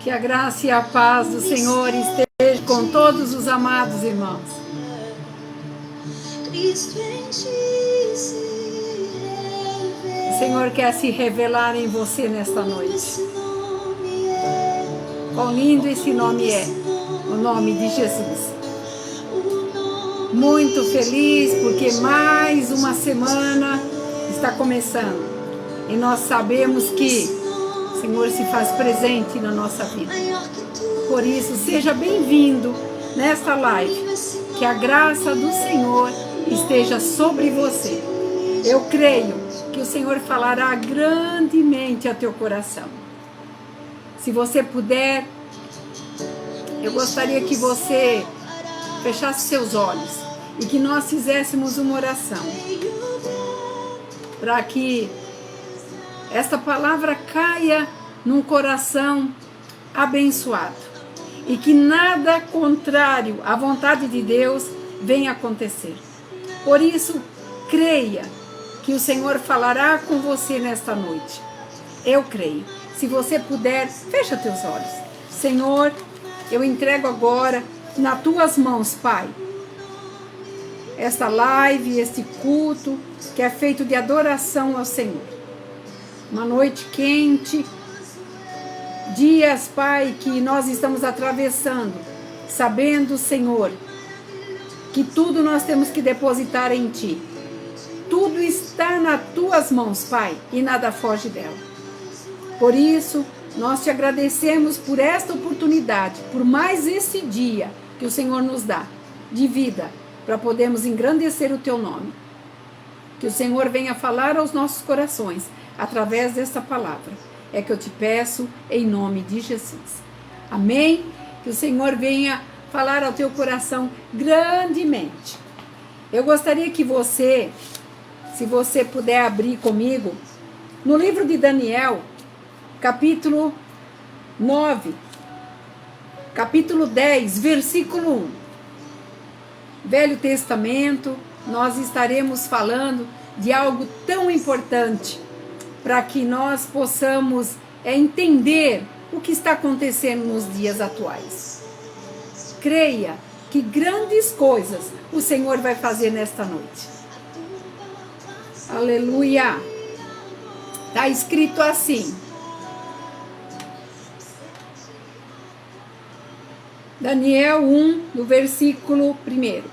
Que a graça e a paz do Senhor estejam com todos os amados irmãos. O Senhor quer se revelar em você nesta noite. Quão lindo esse nome é, o nome de Jesus. Muito feliz porque mais uma semana está começando. E nós sabemos que o Senhor se faz presente na nossa vida. Por isso, seja bem-vindo nesta live. Que a graça do Senhor esteja sobre você. Eu creio que o Senhor falará grandemente a teu coração. Se você puder, eu gostaria que você fechasse seus olhos e que nós fizéssemos uma oração para que esta palavra caia num coração abençoado e que nada contrário à vontade de Deus venha acontecer. Por isso, creia que o Senhor falará com você nesta noite. Eu creio. Se você puder, fecha teus olhos. Senhor, eu entrego agora nas tuas mãos, Pai, esta live, este culto que é feito de adoração ao Senhor. Uma noite quente, dias, Pai, que nós estamos atravessando, sabendo, Senhor, que tudo nós temos que depositar em Ti. Tudo está nas Tuas mãos, Pai, e nada foge dela. Por isso, nós Te agradecemos por esta oportunidade, por mais esse dia que o Senhor nos dá de vida, para podermos engrandecer o Teu nome. Que o Senhor venha falar aos nossos corações, através desta palavra. É que eu te peço em nome de Jesus. Amém? Que o Senhor venha falar ao teu coração grandemente. Eu gostaria que você, se você puder abrir comigo, no livro de Daniel, capítulo 9, capítulo 10, versículo 1. Velho Testamento, nós estaremos falando de algo tão importante para que nós possamos entender o que está acontecendo nos dias atuais. Creia que grandes coisas o Senhor vai fazer nesta noite. Aleluia! Está escrito assim. Daniel 1, no versículo 1.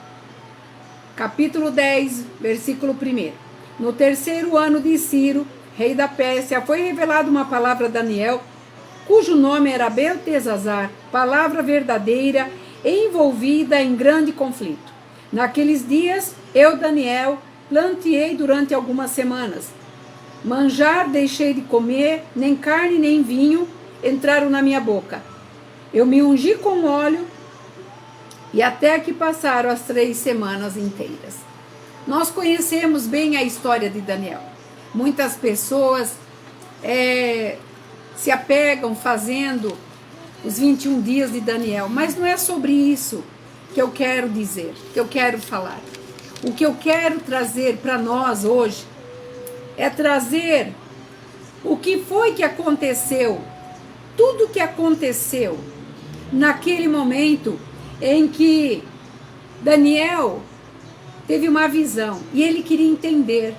Capítulo 10, versículo 1. No terceiro ano de Ciro, rei da Pérsia, foi revelada uma palavra a Daniel, cujo nome era Beltesazar, palavra verdadeira, envolvida em grande conflito. Naqueles dias, eu, Daniel, planteei durante algumas semanas. Manjar deixei de comer, nem carne nem vinho entraram na minha boca. Eu me ungi com óleo e até que passaram as 3 semanas inteiras. Nós conhecemos bem a história de Daniel. Muitas pessoas se apegam fazendo os 21 dias de Daniel, mas não é sobre isso que eu quero dizer, que eu quero falar. O que eu quero trazer para nós hoje é trazer o que foi que aconteceu, tudo que aconteceu naquele momento em que Daniel teve uma visão e ele queria entender.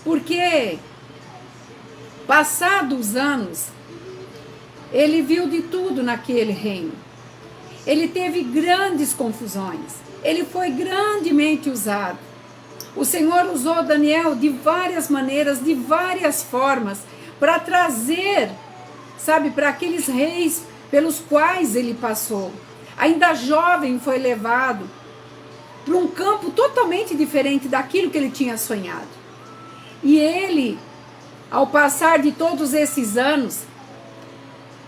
Porque, passados os anos, ele viu de tudo naquele reino. Ele teve grandes confusões. Ele foi grandemente usado. O Senhor usou Daniel de várias maneiras, de várias formas, para trazer, para aqueles reis pelos quais ele passou. Ainda jovem foi levado para um campo totalmente diferente daquilo que ele tinha sonhado. E ele, ao passar de todos esses anos,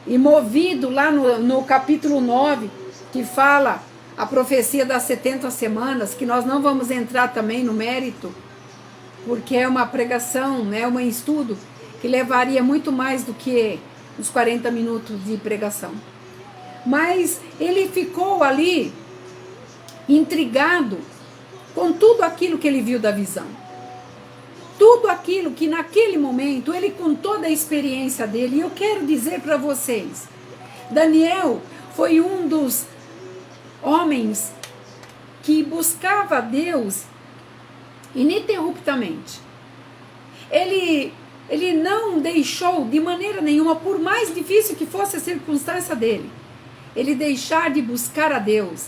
e movido lá no capítulo 9, que fala a profecia das 70 semanas, que nós não vamos entrar também no mérito, porque é uma pregação, é um estudo que levaria muito mais do que os 40 minutos de pregação. Mas ele ficou ali intrigado com tudo aquilo que ele viu da visão. Tudo aquilo que naquele momento, ele com toda a experiência dele, e eu quero dizer para vocês, Daniel foi um dos homens que buscava a Deus ininterruptamente. Ele não deixou de maneira nenhuma, por mais difícil que fosse a circunstância dele, ele deixar de buscar a Deus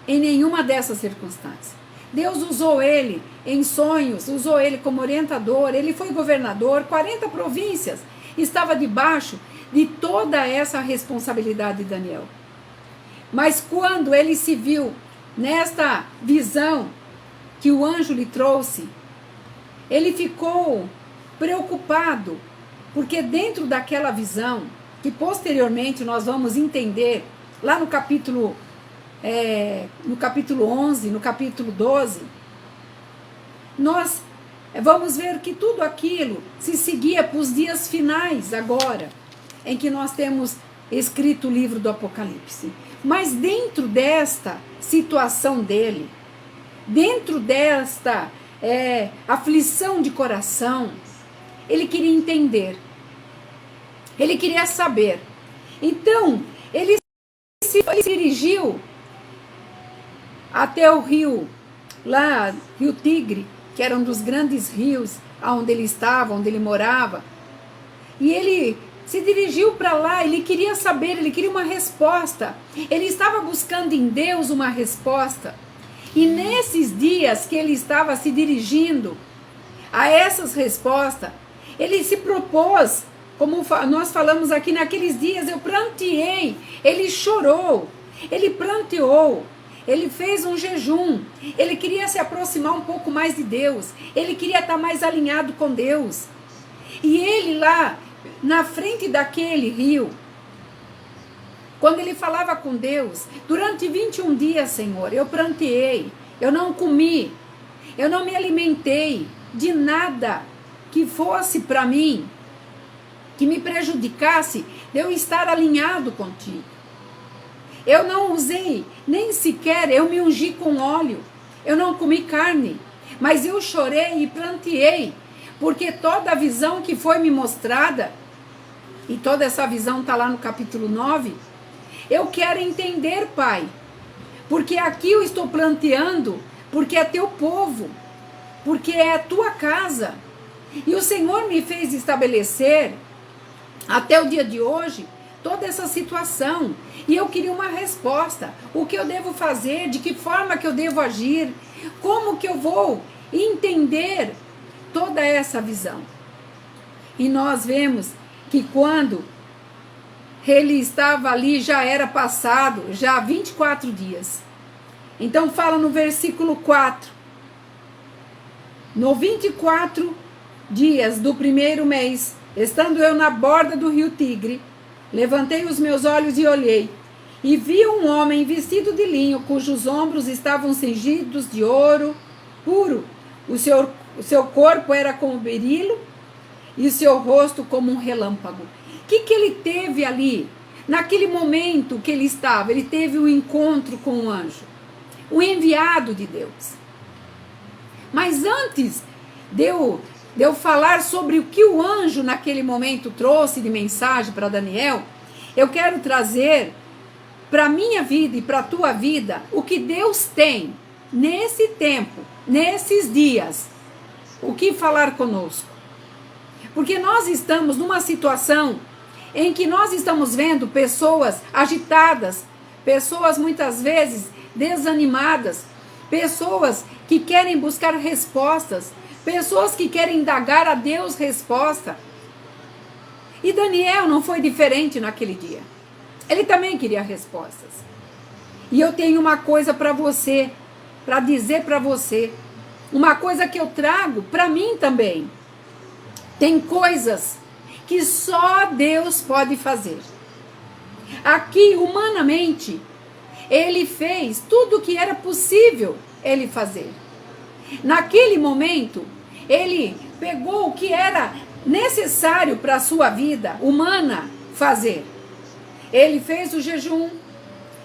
em nenhuma dessas circunstâncias. Deus usou ele em sonhos, usou ele como orientador, ele foi governador, 40 províncias, estava debaixo de toda essa responsabilidade de Daniel. Mas quando ele se viu nesta visão que o anjo lhe trouxe, ele ficou preocupado, porque dentro daquela visão, que posteriormente nós vamos entender, lá no capítulo 11, no capítulo 12, nós vamos ver que tudo aquilo se seguia para os dias finais agora, em que nós temos escrito o livro do Apocalipse. Mas dentro desta situação dele, dentro desta aflição de coração, ele queria entender, ele queria saber. Então, ele se dirigiu até o rio, lá, Rio Tigre, que era um dos grandes rios onde ele estava, onde ele morava. E ele se dirigiu para lá, ele queria saber, ele queria uma resposta. Ele estava buscando em Deus uma resposta. E nesses dias que ele estava se dirigindo a essas respostas, ele se propôs, como nós falamos aqui, naqueles dias eu pranteei, ele chorou, ele pranteou, ele fez um jejum, ele queria se aproximar um pouco mais de Deus, ele queria estar mais alinhado com Deus. E ele lá, na frente daquele rio, quando ele falava com Deus, durante 21 dias, Senhor, eu pranteei, eu não comi, eu não me alimentei de nada que fosse para mim, que me prejudicasse de eu estar alinhado contigo. Eu não usei, nem sequer eu me ungi com óleo, eu não comi carne, mas eu chorei e pranteei, porque toda a visão que foi me mostrada, e toda essa visão está lá no capítulo 9, eu quero entender, Pai, porque aqui eu estou planteando, porque é teu povo, porque é a tua casa, e o Senhor me fez estabelecer, até o dia de hoje, toda essa situação, e eu queria uma resposta, o que eu devo fazer, de que forma que eu devo agir, como que eu vou entender toda essa visão. E nós vemos que quando ele estava ali, já era passado, já 24 dias. Então fala no versículo 4, no 24 dias do primeiro mês, estando eu na borda do rio Tigre, levantei os meus olhos e olhei, e vi um homem vestido de linho, cujos ombros estavam cingidos de ouro puro. O seu corpo era como berilo, e o seu rosto como um relâmpago. O que ele teve ali? Naquele momento que ele estava, ele teve um encontro com o anjo, o enviado de Deus. Mas antes de eu falar sobre o que o anjo naquele momento trouxe de mensagem para Daniel, eu quero trazer para a minha vida e para a tua vida o que Deus tem nesse tempo, nesses dias, o que falar conosco. Porque nós estamos numa situação em que nós estamos vendo pessoas agitadas, pessoas muitas vezes desanimadas, pessoas que querem buscar respostas, pessoas que querem indagar a Deus resposta. E Daniel não foi diferente naquele dia. Ele também queria respostas. E eu tenho uma coisa para você, para dizer para você, uma coisa que eu trago para mim também. Tem coisas que só Deus pode fazer. Aqui, humanamente, ele fez tudo o que era possível ele fazer. Naquele momento, ele pegou o que era necessário para a sua vida humana fazer. Ele fez o jejum,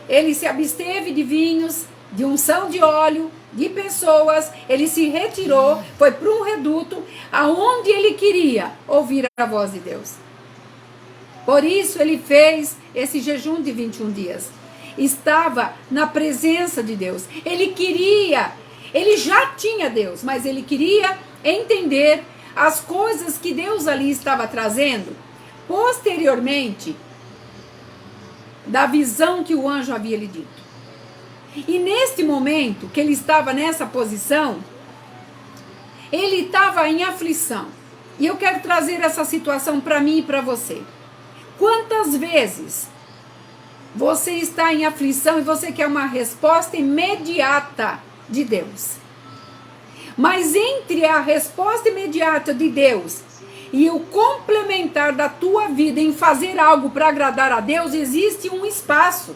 ele se absteve de vinhos, de unção de óleo, de pessoas, ele se retirou, foi para um reduto, aonde ele queria ouvir a voz de Deus. Por isso ele fez esse jejum de 21 dias. Estava na presença de Deus. Ele queria, ele já tinha Deus, mas ele queria entender as coisas que Deus ali estava trazendo, posteriormente, da visão que o anjo havia lhe dito. E neste momento, que ele estava nessa posição, ele estava em aflição. E eu quero trazer essa situação para mim e para você. Quantas vezes você está em aflição e você quer uma resposta imediata de Deus? Mas entre a resposta imediata de Deus e o complementar da tua vida em fazer algo para agradar a Deus, existe um espaço.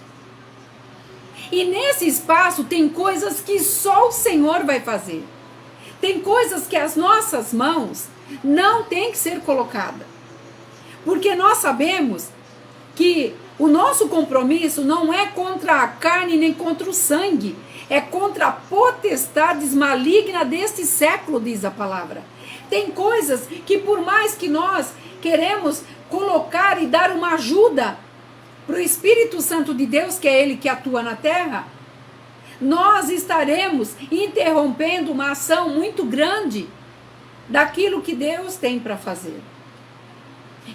E nesse espaço tem coisas que só o Senhor vai fazer. Tem coisas que as nossas mãos não tem que ser colocada. Porque nós sabemos que o nosso compromisso não é contra a carne nem contra o sangue. É contra a potestades maligna deste século, diz a palavra. Tem coisas que por mais que nós queremos colocar e dar uma ajuda para o Espírito Santo de Deus, que é Ele que atua na terra, nós estaremos interrompendo uma ação muito grande daquilo que Deus tem para fazer.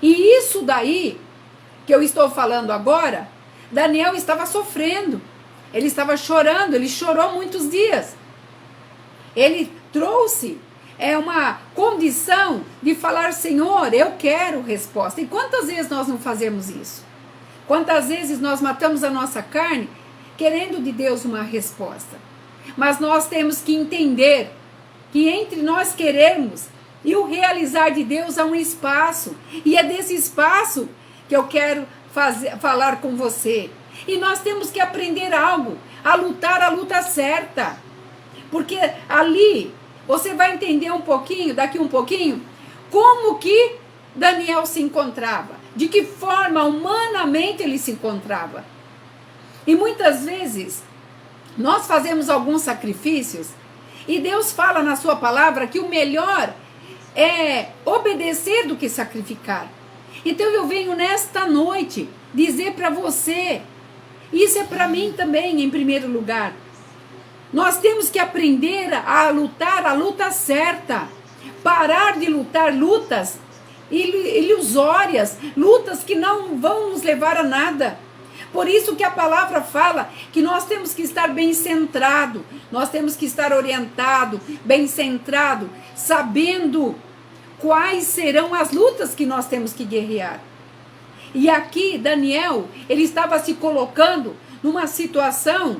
E isso daí, que eu estou falando agora, Daniel estava sofrendo, ele estava chorando, ele chorou muitos dias. Ele trouxe uma condição de falar, Senhor, eu quero resposta. E quantas vezes nós não fazemos isso? Quantas vezes nós matamos a nossa carne querendo de Deus uma resposta? Mas nós temos que entender que entre nós querermos e o realizar de Deus há um espaço. E é desse espaço que eu quero falar com você. E nós temos que aprender algo, a lutar a luta certa. Porque ali você vai entender um pouquinho, daqui um pouquinho, como que Daniel se encontrava. De que forma humanamente ele se encontrava. E muitas vezes nós fazemos alguns sacrifícios e Deus fala na sua palavra que o melhor é obedecer do que sacrificar. Então eu venho nesta noite dizer para você, isso é para mim também em primeiro lugar, nós temos que aprender a lutar a luta certa, parar de lutar lutas ilusórias, lutas que não vão nos levar a nada. Por isso que a palavra fala que nós temos que estar bem centrado, nós temos que estar orientado, bem centrado, sabendo quais serão as lutas que nós temos que guerrear. E aqui Daniel, ele estava se colocando numa situação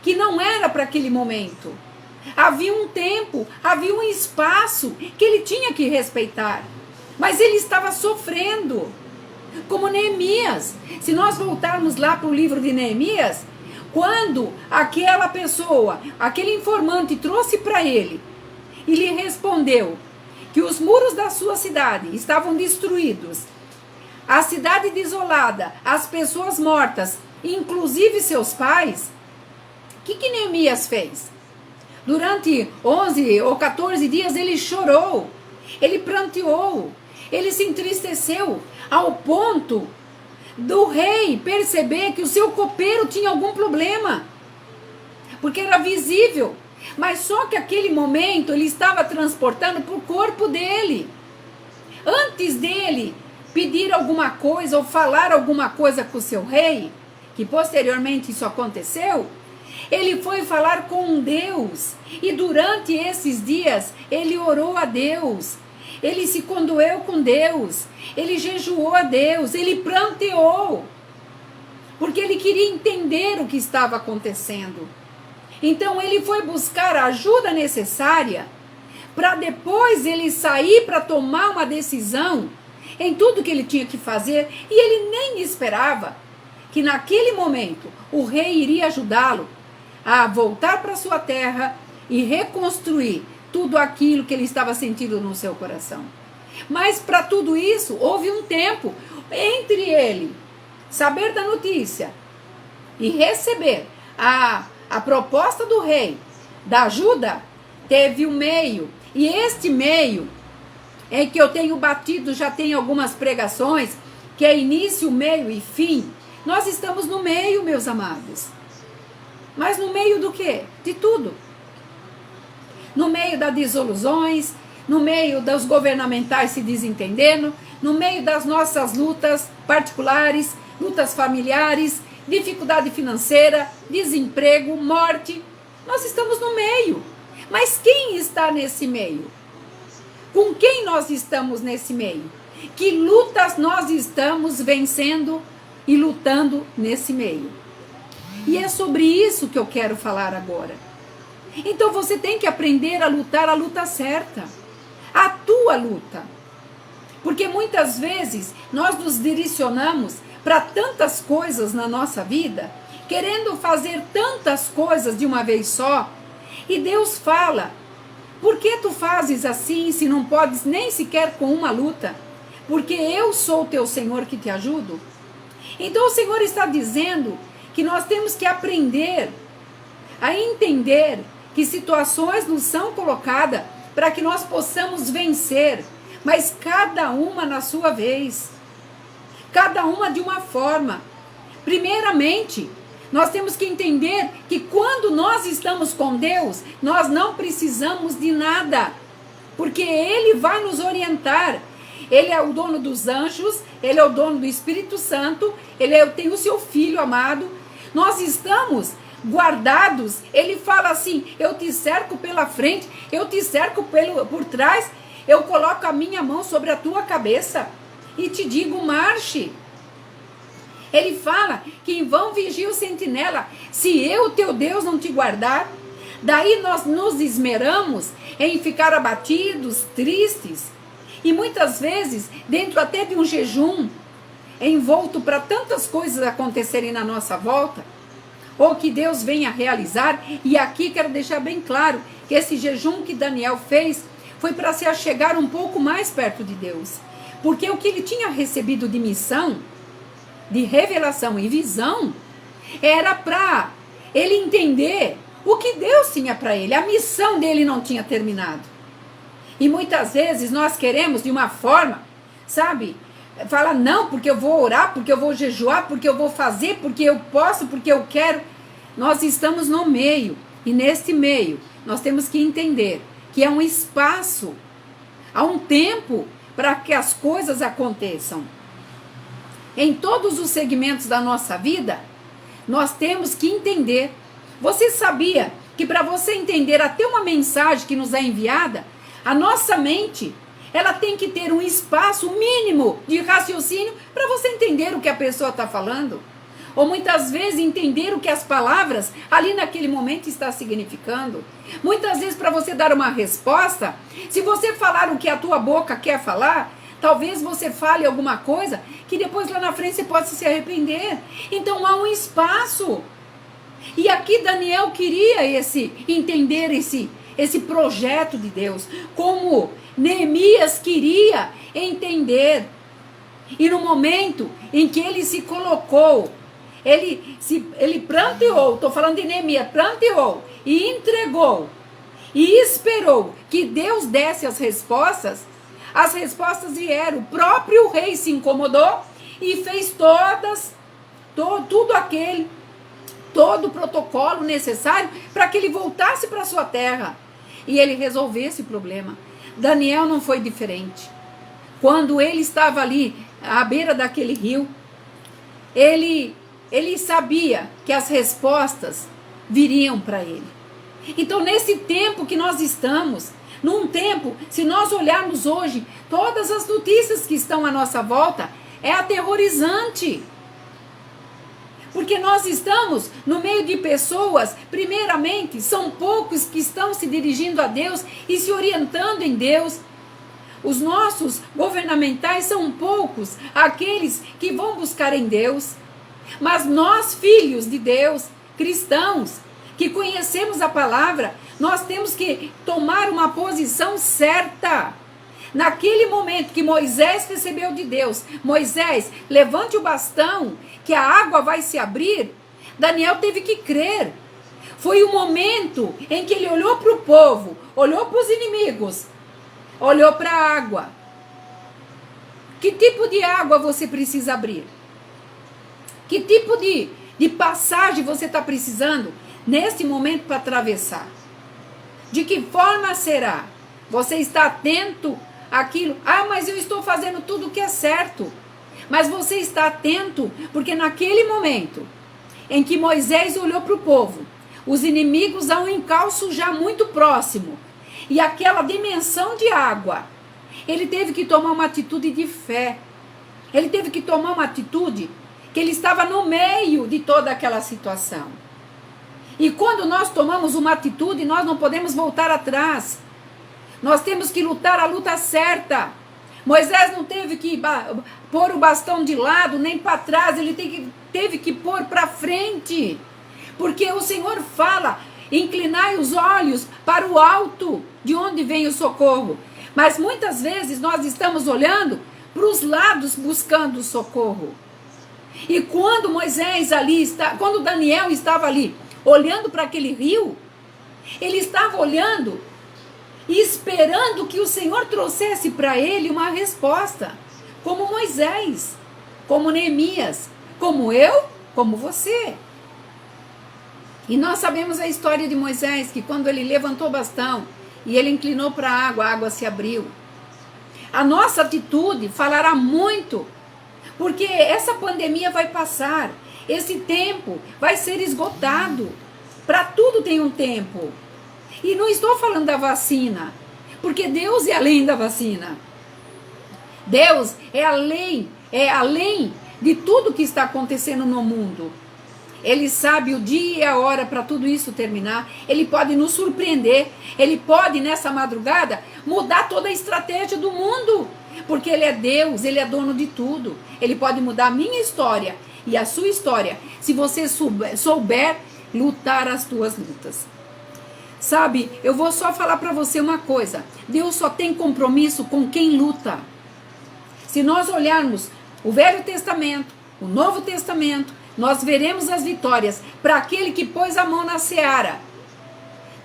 que não era para aquele momento. Havia um tempo, havia um espaço que ele tinha que respeitar. Mas ele estava sofrendo, como Neemias. Se nós voltarmos lá para o livro de Neemias, quando aquela pessoa, aquele informante trouxe para ele e lhe respondeu que os muros da sua cidade estavam destruídos, a cidade desolada, as pessoas mortas, inclusive seus pais, o que Neemias fez? Durante 11 ou 14 dias ele chorou, ele pranteou, ele se entristeceu ao ponto do rei perceber que o seu copeiro tinha algum problema, porque era visível, mas só que aquele momento ele estava transportando para o corpo dele. Antes dele pedir alguma coisa ou falar alguma coisa com o seu rei, que posteriormente isso aconteceu, ele foi falar com Deus, e durante esses dias ele orou a Deus, ele se condoeu com Deus, ele jejuou a Deus, ele pranteou, porque ele queria entender o que estava acontecendo. Então ele foi buscar a ajuda necessária para depois ele sair para tomar uma decisão em tudo que ele tinha que fazer, e ele nem esperava que naquele momento o rei iria ajudá-lo a voltar para sua terra e reconstruir tudo aquilo que ele estava sentindo no seu coração. Mas para tudo isso houve um tempo entre ele saber da notícia e receber a proposta do rei da ajuda. Teve um meio, e este meio é que eu tenho batido, já tem algumas pregações, que é início, meio e fim Nós estamos no meio, meus amados. Mas no meio do quê? De tudo. No meio das desilusões, no meio dos governamentais se desentendendo, no meio das nossas lutas particulares, lutas familiares, dificuldade financeira, desemprego, morte. Nós estamos no meio. Mas quem está nesse meio? Com quem nós estamos nesse meio? Que lutas nós estamos vencendo e lutando nesse meio? E é sobre isso que eu quero falar agora. Então você tem que aprender a lutar a luta certa. A tua luta. Porque muitas vezes nós nos direcionamos para tantas coisas na nossa vida, querendo fazer tantas coisas de uma vez só, e Deus fala: por que tu fazes assim se não podes nem sequer com uma luta? Porque eu sou o teu Senhor que te ajudo. Então o Senhor está dizendo que nós temos que aprender a entender que situações nos são colocadas para que nós possamos vencer, mas cada uma na sua vez, cada uma de uma forma. Primeiramente, nós temos que entender que quando nós estamos com Deus, nós não precisamos de nada, porque Ele vai nos orientar. Ele é o dono dos anjos, Ele é o dono do Espírito Santo, Ele tem o seu Filho amado. Nós estamos guardados. Ele fala assim: eu te cerco pela frente, eu te cerco por trás, eu coloco a minha mão sobre a tua cabeça e te digo: marche. Ele fala que em vão vigia o sentinela, se eu, teu Deus, não te guardar. Daí nós nos esmeramos em ficar abatidos, tristes, e muitas vezes, dentro até de um jejum, envolto para tantas coisas acontecerem na nossa volta, ou que Deus venha realizar. E aqui quero deixar bem claro que esse jejum que Daniel fez foi para se achegar um pouco mais perto de Deus, porque o que ele tinha recebido de missão, de revelação e visão, era para ele entender o que Deus tinha para ele. A missão dele não tinha terminado. E muitas vezes nós queremos de uma forma, sabe, fala: não, porque eu vou orar, porque eu vou jejuar, porque eu vou fazer, porque eu posso, porque eu quero. Nós estamos no meio, e neste meio nós temos que entender que é um espaço, há um tempo para que as coisas aconteçam. Em todos os segmentos da nossa vida, nós temos que entender. Você sabia que para você entender até uma mensagem que nos é enviada, a nossa mente, ela tem que ter um espaço mínimo de raciocínio para você entender o que a pessoa está falando? Ou muitas vezes entender o que as palavras ali naquele momento estão significando. Muitas vezes para você dar uma resposta, se você falar o que a tua boca quer falar, talvez você fale alguma coisa que depois lá na frente você possa se arrepender. Então há um espaço. E aqui Daniel queria entender esse projeto de Deus, como Neemias queria entender. E no momento em que ele se colocou, ele planteou, estou falando de Neemias, planteou e entregou e esperou que Deus desse as respostas vieram. O próprio rei se incomodou e fez todo o protocolo necessário para que ele voltasse para sua terra e ele resolvesse o problema. Daniel não foi diferente. Quando ele estava ali à beira daquele rio, ele sabia que as respostas viriam para ele. Então, nesse tempo que nós estamos, num tempo, se nós olharmos hoje, todas as notícias que estão à nossa volta, é aterrorizante. Porque nós estamos no meio de pessoas, primeiramente, são poucos que estão se dirigindo a Deus e se orientando em Deus. Os nossos governamentais são poucos, aqueles que vão buscar em Deus. Mas nós, filhos de Deus, cristãos, que conhecemos a palavra, nós temos que tomar uma posição certa. Naquele momento que Moisés recebeu de Deus, Moisés, levante o bastão, que a água vai se abrir, Daniel teve que crer. Foi o momento em que ele olhou para o povo, olhou para os inimigos, olhou para a água. Que tipo de água você precisa abrir? Que tipo de passagem você está precisando nesse momento para atravessar? De que forma será? Você está atento àquilo? Ah, mas eu estou fazendo tudo o que é certo. Mas você está atento porque naquele momento em que Moisés olhou para o povo, os inimigos a um encalço já muito próximo, e aquela dimensão de água, ele teve que tomar uma atitude de fé. Ele teve que tomar uma atitude que ele estava no meio de toda aquela situação. E quando nós tomamos uma atitude, nós não podemos voltar atrás. Nós temos que lutar a luta certa. Moisés não teve que pôr o bastão de lado, nem para trás, ele teve que pôr para frente. Porque o Senhor fala, inclinai os olhos para o alto, de onde vem o socorro. Mas muitas vezes nós estamos olhando para os lados buscando socorro. E quando quando Daniel estava ali, olhando para aquele rio, ele estava olhando e esperando que o Senhor trouxesse para ele uma resposta, como Moisés, como Neemias, como eu, como você. E nós sabemos a história de Moisés, que quando ele levantou o bastão e ele inclinou para a água se abriu. A nossa atitude falará muito, porque essa pandemia vai passar, esse tempo vai ser esgotado. Para tudo tem um tempo. E não estou falando da vacina, porque Deus é além da vacina. Deus é além de tudo que está acontecendo no mundo. Ele sabe o dia e a hora para tudo isso terminar. Ele pode nos surpreender. Ele pode, nessa madrugada, mudar toda a estratégia do mundo. Porque Ele é Deus, Ele é dono de tudo. Ele pode mudar a minha história e a sua história, se você souber lutar as tuas lutas. Sabe, eu vou só falar para você uma coisa. Deus só tem compromisso com quem luta. Se nós olharmos o Velho Testamento, o Novo Testamento, nós veremos as vitórias para aquele que pôs a mão na seara,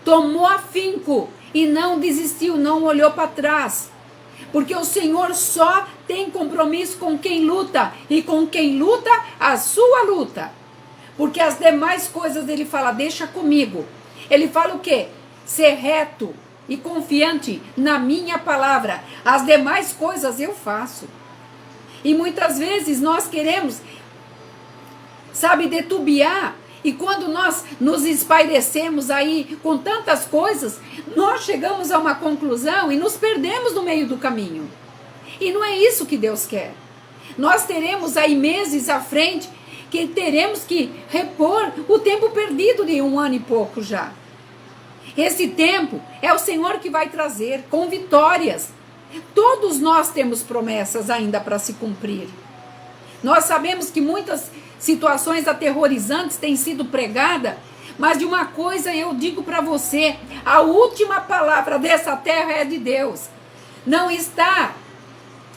tomou afinco e não desistiu, não olhou para trás. Porque o Senhor só tem compromisso com quem luta, e com quem luta, a sua luta. Porque as demais coisas ele fala, deixa comigo. Ele fala o quê? Ser reto e confiante na minha palavra. As demais coisas eu faço. E muitas vezes nós queremos, sabe, detubiar. E quando nós nos espairecemos aí com tantas coisas, nós chegamos a uma conclusão e nos perdemos no meio do caminho. E não é isso que Deus quer. Nós teremos aí meses à frente que teremos que repor o tempo perdido de 1 ano e pouco já. Esse tempo é o Senhor que vai trazer com vitórias. Todos nós temos promessas ainda para se cumprir. Nós sabemos que muitas situações aterrorizantes têm sido pregadas, mas de uma coisa eu digo para você, a última palavra dessa terra é de Deus. Não está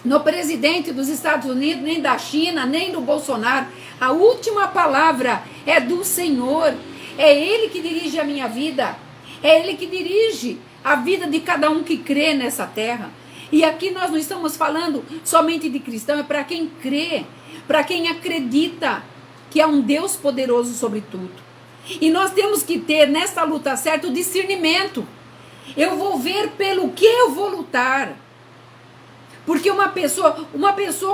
no presidente dos Estados Unidos, nem da China, nem do Bolsonaro. A última palavra é do Senhor. É Ele que dirige a minha vida. É Ele que dirige a vida de cada um que crê nessa terra. E aqui nós não estamos falando somente de cristão, é para quem crê, para quem acredita que há um Deus poderoso sobre tudo. E nós temos que ter nessa luta certa o discernimento. Eu vou ver pelo que eu vou lutar. Porque uma pessoa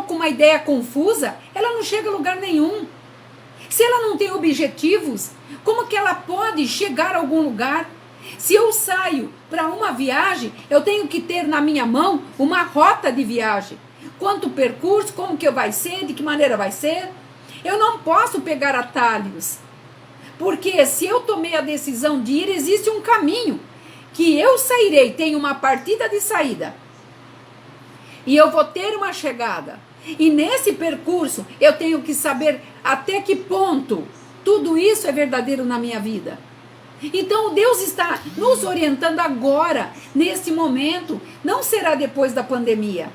com uma ideia confusa, ela não chega a lugar nenhum. Se ela não tem objetivos, como que ela pode chegar a algum lugar? Se eu saio para uma viagem, eu tenho que ter na minha mão uma rota de viagem. Quanto percurso, como que vai ser, de que maneira vai ser. Eu não posso pegar atalhos. Porque se eu tomei a decisão de ir, existe um caminho que eu sairei, tem uma partida de saída. E eu vou ter uma chegada. E nesse percurso, eu tenho que saber até que ponto tudo isso é verdadeiro na minha vida. Então, Deus está nos orientando agora, nesse momento. Não será depois da pandemia.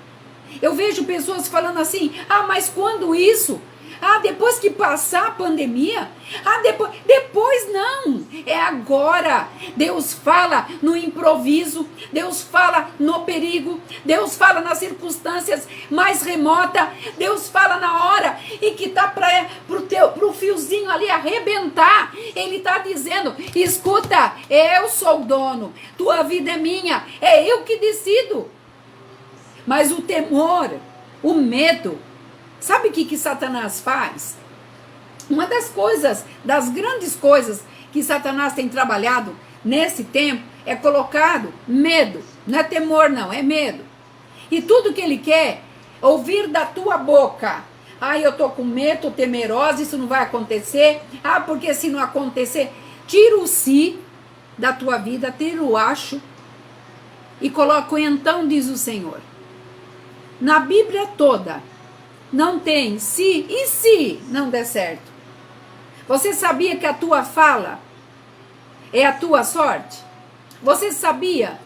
Eu vejo pessoas falando assim, mas quando isso? Ah, depois que passar a pandemia? Ah, depois não. É agora. Deus fala no improviso. Deus fala no perigo. Deus fala nas circunstâncias mais remotas. Deus fala na hora e que tá pro fiozinho ali arrebentar. Ele tá dizendo, escuta, eu sou o dono. Tua vida é minha. É eu que decido. Mas o temor, o medo, sabe o que Satanás faz? Uma das grandes coisas que Satanás tem trabalhado nesse tempo é colocado medo. Não é temor não, é medo. E tudo que ele quer ouvir da tua boca. Ah, eu tô com medo, tô temerosa, isso não vai acontecer. Ah, porque se não acontecer, tira o si da tua vida, tira o acho e coloca o então, diz o Senhor. Na Bíblia toda, não tem se não der certo. Você sabia que a tua fala é a tua sorte? Você sabia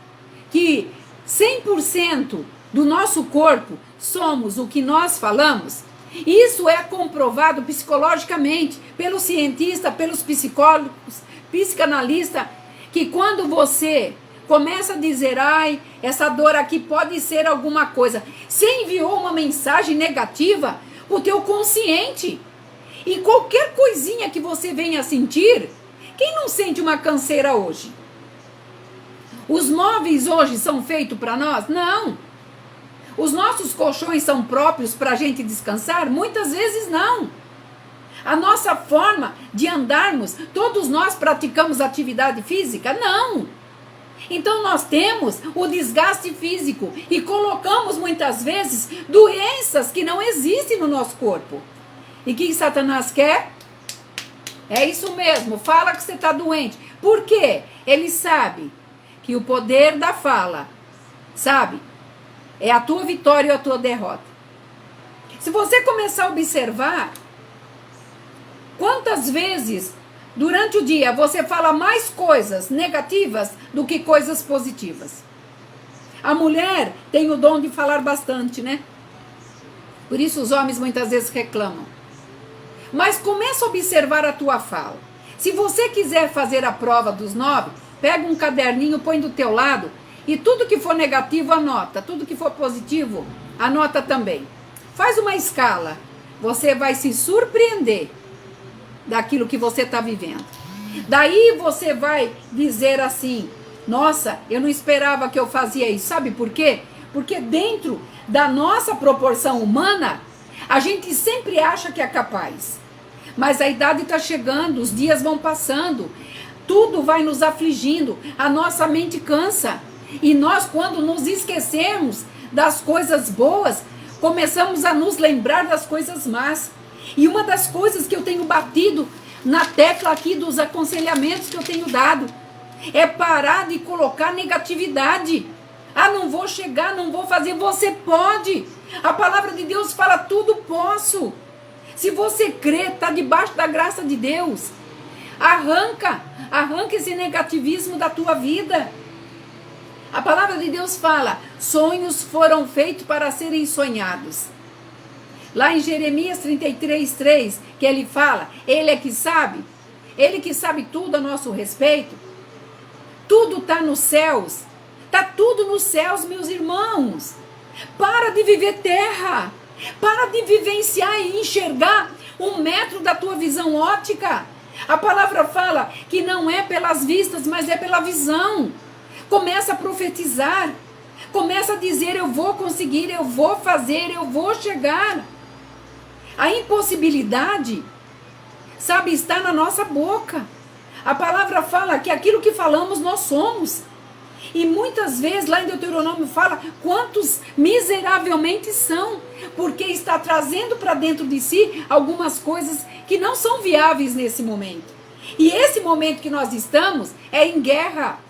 que 100% do nosso corpo somos o que nós falamos? Isso é comprovado psicologicamente pelos cientistas, pelos psicólogos, psicanalistas, que quando você começa a dizer, ai, essa dor aqui pode ser alguma coisa. Você enviou uma mensagem negativa pro teu consciente. E qualquer coisinha que você venha sentir, quem não sente uma canseira hoje? Os móveis hoje são feitos para nós? Não. Os nossos colchões são próprios para a gente descansar? Muitas vezes não. A nossa forma de andarmos, todos nós praticamos atividade física? Não. Então nós temos o desgaste físico e colocamos muitas vezes doenças que não existem no nosso corpo. E o que Satanás quer? É isso mesmo, fala que você está doente. Por quê? Ele sabe que o poder da fala, sabe, é a tua vitória ou a tua derrota. Se você começar a observar, quantas vezes durante o dia você fala mais coisas negativas do que coisas positivas. A mulher tem o dom de falar bastante, né? Por isso os homens muitas vezes reclamam. Mas começa a observar a tua fala. Se você quiser fazer a prova dos 9, pega um caderninho, põe do teu lado e tudo que for negativo anota, tudo que for positivo anota também. Faz uma escala, você vai se surpreender daquilo que você está vivendo. Daí você vai dizer assim, nossa, eu não esperava que eu fazia isso. Sabe por quê? Porque dentro da nossa proporção humana, a gente sempre acha que é capaz. Mas a idade está chegando, os dias vão passando, tudo vai nos afligindo, a nossa mente cansa. E nós, quando nos esquecemos das coisas boas, começamos a nos lembrar das coisas más. E uma das coisas que eu tenho batido na tecla aqui dos aconselhamentos que eu tenho dado é parar de colocar negatividade. Ah, não vou chegar, não vou fazer. Você pode. A palavra de Deus fala, tudo posso. Se você crê, está debaixo da graça de Deus. Arranca esse negativismo da tua vida. A palavra de Deus fala, sonhos foram feitos para serem sonhados. Lá em Jeremias 33:3, que ele fala, ele que sabe tudo a nosso respeito. Tudo está nos céus. Está tudo nos céus, meus irmãos. Para de viver terra. Para de vivenciar e enxergar 1 metro da tua visão óptica. A palavra fala que não é pelas vistas, mas é pela visão. Começa a profetizar. Começa a dizer, eu vou conseguir, eu vou fazer, eu vou chegar. A impossibilidade, sabe, está na nossa boca. A palavra fala que aquilo que falamos nós somos. E muitas vezes lá em Deuteronômio fala quantos miseravelmente são, porque está trazendo para dentro de si algumas coisas que não são viáveis nesse momento. E esse momento que nós estamos é em guerra.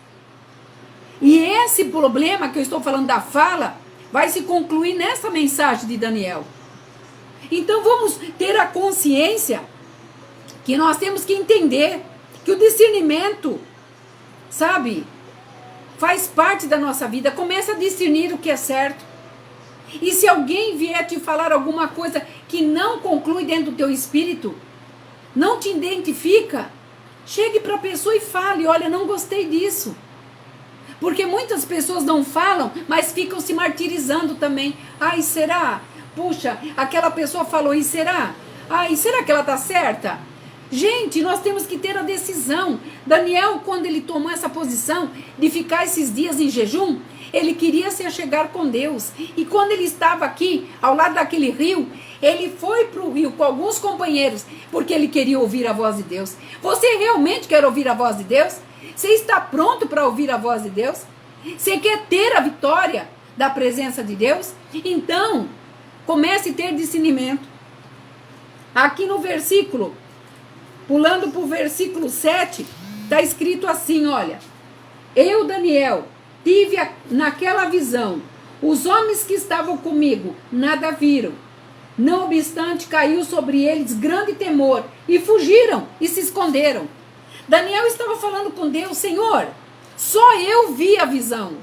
E esse problema que eu estou falando da fala vai se concluir nessa mensagem de Daniel. Então vamos ter a consciência que nós temos que entender que o discernimento, sabe, faz parte da nossa vida. Começa a discernir o que é certo. E se alguém vier te falar alguma coisa que não conclui dentro do teu espírito, não te identifica, chegue para a pessoa e fale, olha, não gostei disso. Porque muitas pessoas não falam, mas ficam se martirizando também. Ai, será? Puxa, aquela pessoa falou, e será? Ai, será que ela está certa? Gente, nós temos que ter a decisão. Daniel, quando ele tomou essa posição de ficar esses dias em jejum, ele queria se achegar com Deus. E quando ele estava aqui, ao lado daquele rio, ele foi para o rio com alguns companheiros, porque ele queria ouvir a voz de Deus. Você realmente quer ouvir a voz de Deus? Você está pronto para ouvir a voz de Deus? Você quer ter a vitória da presença de Deus? Então, comece a ter discernimento. Aqui no versículo, pulando para o versículo 7, está escrito assim, olha. Eu, Daniel, tive naquela visão, os homens que estavam comigo nada viram. Não obstante, caiu sobre eles grande temor, e fugiram e se esconderam. Daniel estava falando com Deus, Senhor, só eu vi a visão,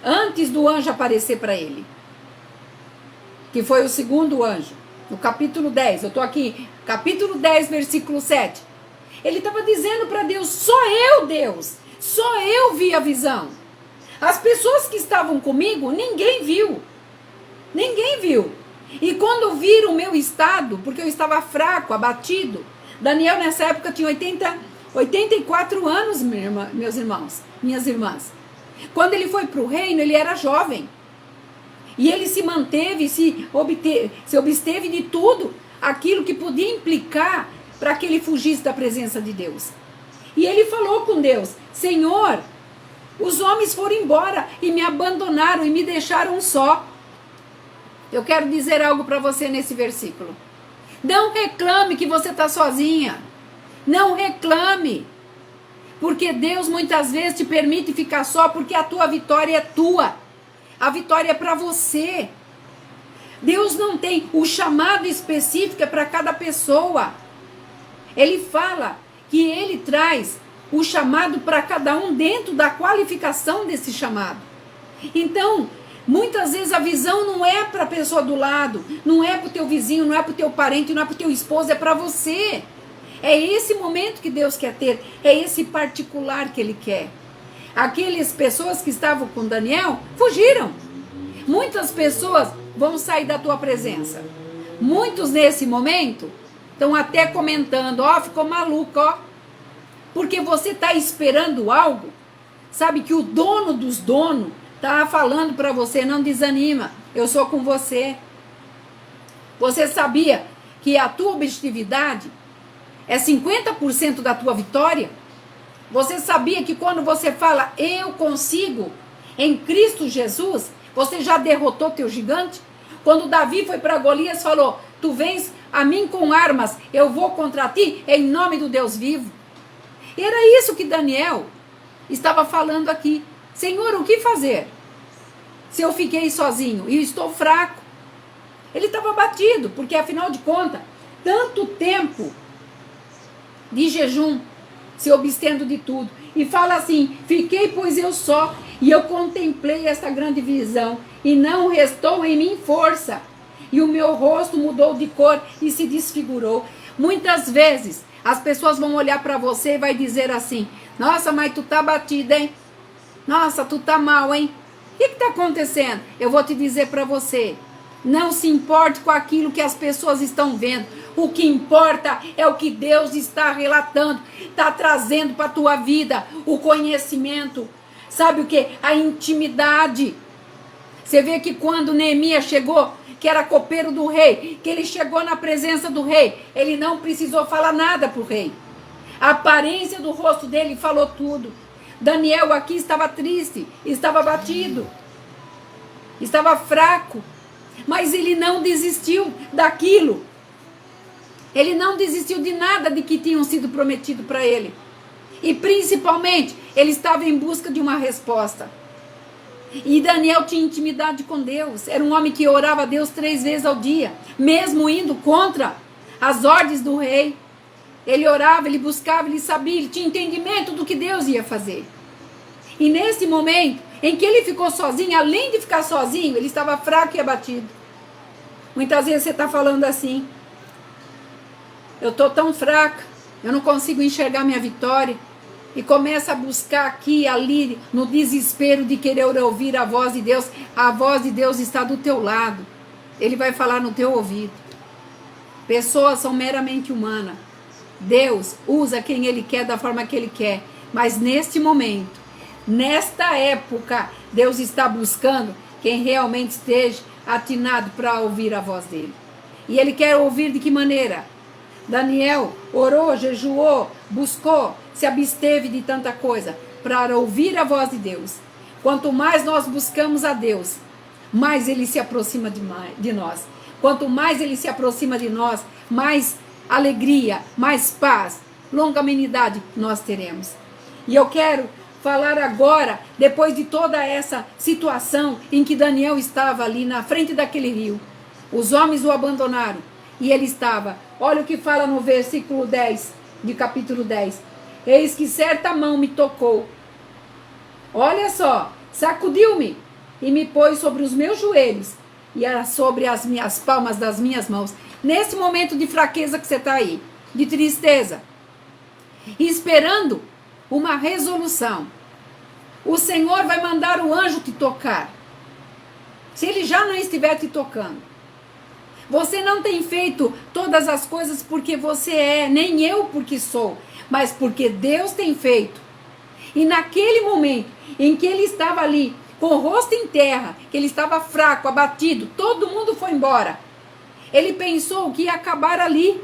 antes do anjo aparecer para ele, que foi o segundo anjo, no capítulo 10, eu estou aqui, capítulo 10, versículo 7, ele estava dizendo para Deus, só eu, Deus, só eu vi a visão, as pessoas que estavam comigo, ninguém viu, e quando viram o meu estado, porque eu estava fraco, abatido, Daniel nessa época tinha 84 anos, meus irmãos, minhas irmãs. Quando ele foi para o reino, ele era jovem. E ele se manteve, se obsteve de tudo aquilo que podia implicar para que ele fugisse da presença de Deus. E ele falou com Deus, Senhor, os homens foram embora e me abandonaram e me deixaram só. Eu quero dizer algo para você nesse versículo. Não reclame que você está sozinha. Não reclame. Porque Deus muitas vezes te permite ficar só porque a tua vitória é tua. A vitória é para você. Deus não tem o chamado específico é para cada pessoa. Ele fala que ele traz o chamado para cada um dentro da qualificação desse chamado. Então, muitas vezes a visão não é para a pessoa do lado, não é para o teu vizinho, não é para o teu parente, não é para o teu esposo, é para você. É esse momento que Deus quer ter, é esse particular que Ele quer. Aquelas pessoas que estavam com Daniel fugiram. Muitas pessoas vão sair da tua presença. Muitos nesse momento estão até comentando, ó, ficou maluco, ó. Porque você está esperando algo, sabe que o dono dos donos está falando para você, não desanima, eu sou com você. Você sabia que a tua objetividade é 50% da tua vitória? Você sabia que quando você fala, eu consigo, em Cristo Jesus, você já derrotou teu gigante? Quando Davi foi para Golias, falou, tu vens a mim com armas, eu vou contra ti em nome do Deus vivo. E era isso que Daniel estava falando aqui. Senhor, o que fazer? Se eu fiquei sozinho e estou fraco. Ele estava abatido, porque afinal de contas, tanto tempo de jejum, se obstendo de tudo. E fala assim, fiquei pois eu só, e eu contemplei esta grande visão, e não restou em mim força. E o meu rosto mudou de cor e se desfigurou. Muitas vezes, as pessoas vão olhar para você e vai dizer assim, nossa, mas tu tá batida, hein? Nossa, tu tá mal, hein? O que está acontecendo? Eu vou te dizer para você, não se importe com aquilo que as pessoas estão vendo. O que importa é o que Deus está relatando, está trazendo para a tua vida, o conhecimento. Sabe o que? A intimidade. Você vê que quando Neemias chegou, que era copeiro do rei, que ele chegou na presença do rei, ele não precisou falar nada para o rei. A aparência do rosto dele falou tudo. Daniel aqui estava triste, estava abatido, estava fraco, mas ele não desistiu daquilo. Ele não desistiu de nada de que tinham sido prometido para ele. E principalmente, ele estava em busca de uma resposta. E Daniel tinha intimidade com Deus. Era um homem que orava a Deus 3 vezes ao dia, mesmo indo contra as ordens do rei. Ele orava, ele buscava, ele sabia, ele tinha entendimento do que Deus ia fazer. E nesse momento, em que ele ficou sozinho, além de ficar sozinho, ele estava fraco e abatido. Muitas vezes você está falando assim, eu estou tão fraca, eu não consigo enxergar minha vitória, e começa a buscar aqui e ali, no desespero de querer ouvir a voz de Deus. A voz de Deus está do teu lado, ele vai falar no teu ouvido. Pessoas são meramente humanas, Deus usa quem ele quer da forma que ele quer, mas neste momento, nesta época, Deus está buscando quem realmente esteja atinado para ouvir a voz dele. E ele quer ouvir de que maneira? Daniel orou, jejuou, buscou, se absteve de tanta coisa para ouvir a voz de Deus. Quanto mais nós buscamos a Deus, mais ele se aproxima de nós. Quanto mais ele se aproxima de nós, mais alegria, mais paz, longanimidade nós teremos. E eu quero falar agora, depois de toda essa situação em que Daniel estava ali na frente daquele rio. Os homens o abandonaram e ele estava. Olha o que fala no versículo 10, de capítulo 10. Eis que certa mão me tocou. Olha só, sacudiu-me e me pôs sobre os meus joelhos e sobre as minhas palmas das minhas mãos. Nesse momento de fraqueza que você está aí, de tristeza, esperando uma resolução, o Senhor vai mandar o anjo te tocar. Se ele já não estiver te tocando, você não tem feito todas as coisas porque você é, nem eu porque sou, mas porque Deus tem feito. E naquele momento em que ele estava ali, com o rosto em terra, que ele estava fraco, abatido, todo mundo foi embora. Ele pensou que ia acabar ali.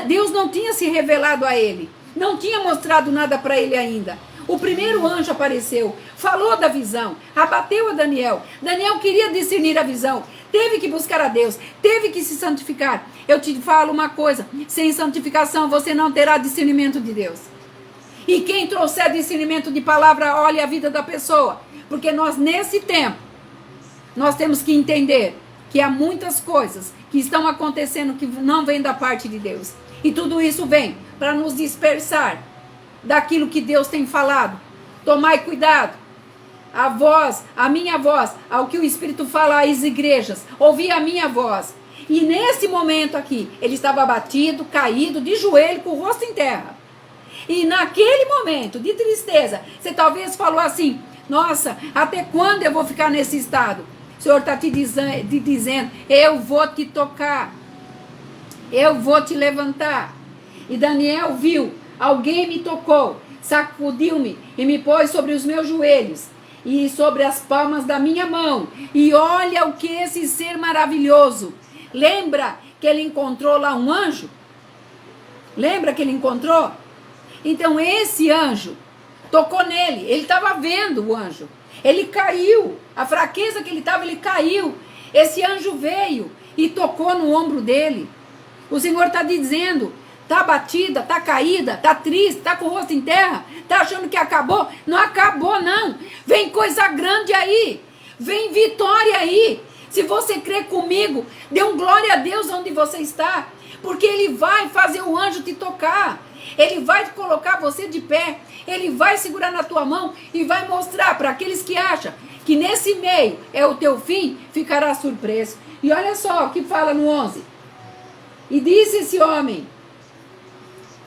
Deus não tinha se revelado a ele, não tinha mostrado nada para ele ainda. O primeiro anjo apareceu, falou da visão, abateu a Daniel. Daniel queria discernir a visão, teve que buscar a Deus, teve que se santificar. Eu te falo uma coisa, sem santificação você não terá discernimento de Deus. E quem trouxer discernimento de palavra, olhe a vida da pessoa. Porque nós, nesse tempo, nós temos que entender que há muitas coisas que estão acontecendo que não vêm da parte de Deus. E tudo isso vem para nos dispersar daquilo que Deus tem falado. Tomai cuidado. A voz, a minha voz, ao que o Espírito fala às igrejas. Ouvi a minha voz. E nesse momento aqui, ele estava abatido, caído, de joelho, com o rosto em terra. E naquele momento de tristeza, você talvez falou assim, nossa, até quando eu vou ficar nesse estado? O Senhor está te dizendo, eu vou te tocar, eu vou te levantar. E Daniel viu, alguém me tocou, sacudiu-me e me pôs sobre os meus joelhos e sobre as palmas da minha mão. E olha o que esse ser maravilhoso. Lembra que ele encontrou lá um anjo? Lembra que ele encontrou? Então esse anjo tocou nele, ele estava vendo o anjo, ele caiu, a fraqueza que ele estava, ele caiu. Esse anjo veio e tocou no ombro dele. O Senhor está dizendo, está abatida, está caída, está triste, está com o rosto em terra, está achando que acabou? Não acabou não, vem coisa grande aí, vem vitória aí. Se você crê comigo, dê um glória a Deus onde você está, porque ele vai fazer o anjo te tocar. Ele vai colocar você de pé, ele vai segurar na tua mão e vai mostrar para aqueles que acham que nesse meio é o teu fim, ficará surpreso. E olha só o que fala no 11. E disse esse homem,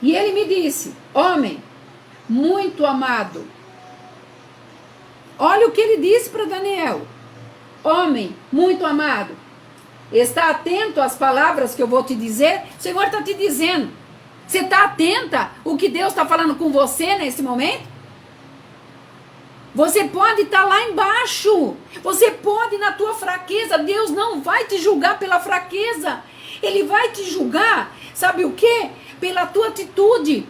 e ele me disse, homem, muito amado. Olha o que ele disse para Daniel. Homem, muito amado. Está atento às palavras que eu vou te dizer? O Senhor está te dizendo. Você está atenta o que Deus está falando com você nesse momento? Você pode estar lá embaixo. Você pode na tua fraqueza. Deus não vai te julgar pela fraqueza. Ele vai te julgar, sabe o quê? Pela tua atitude.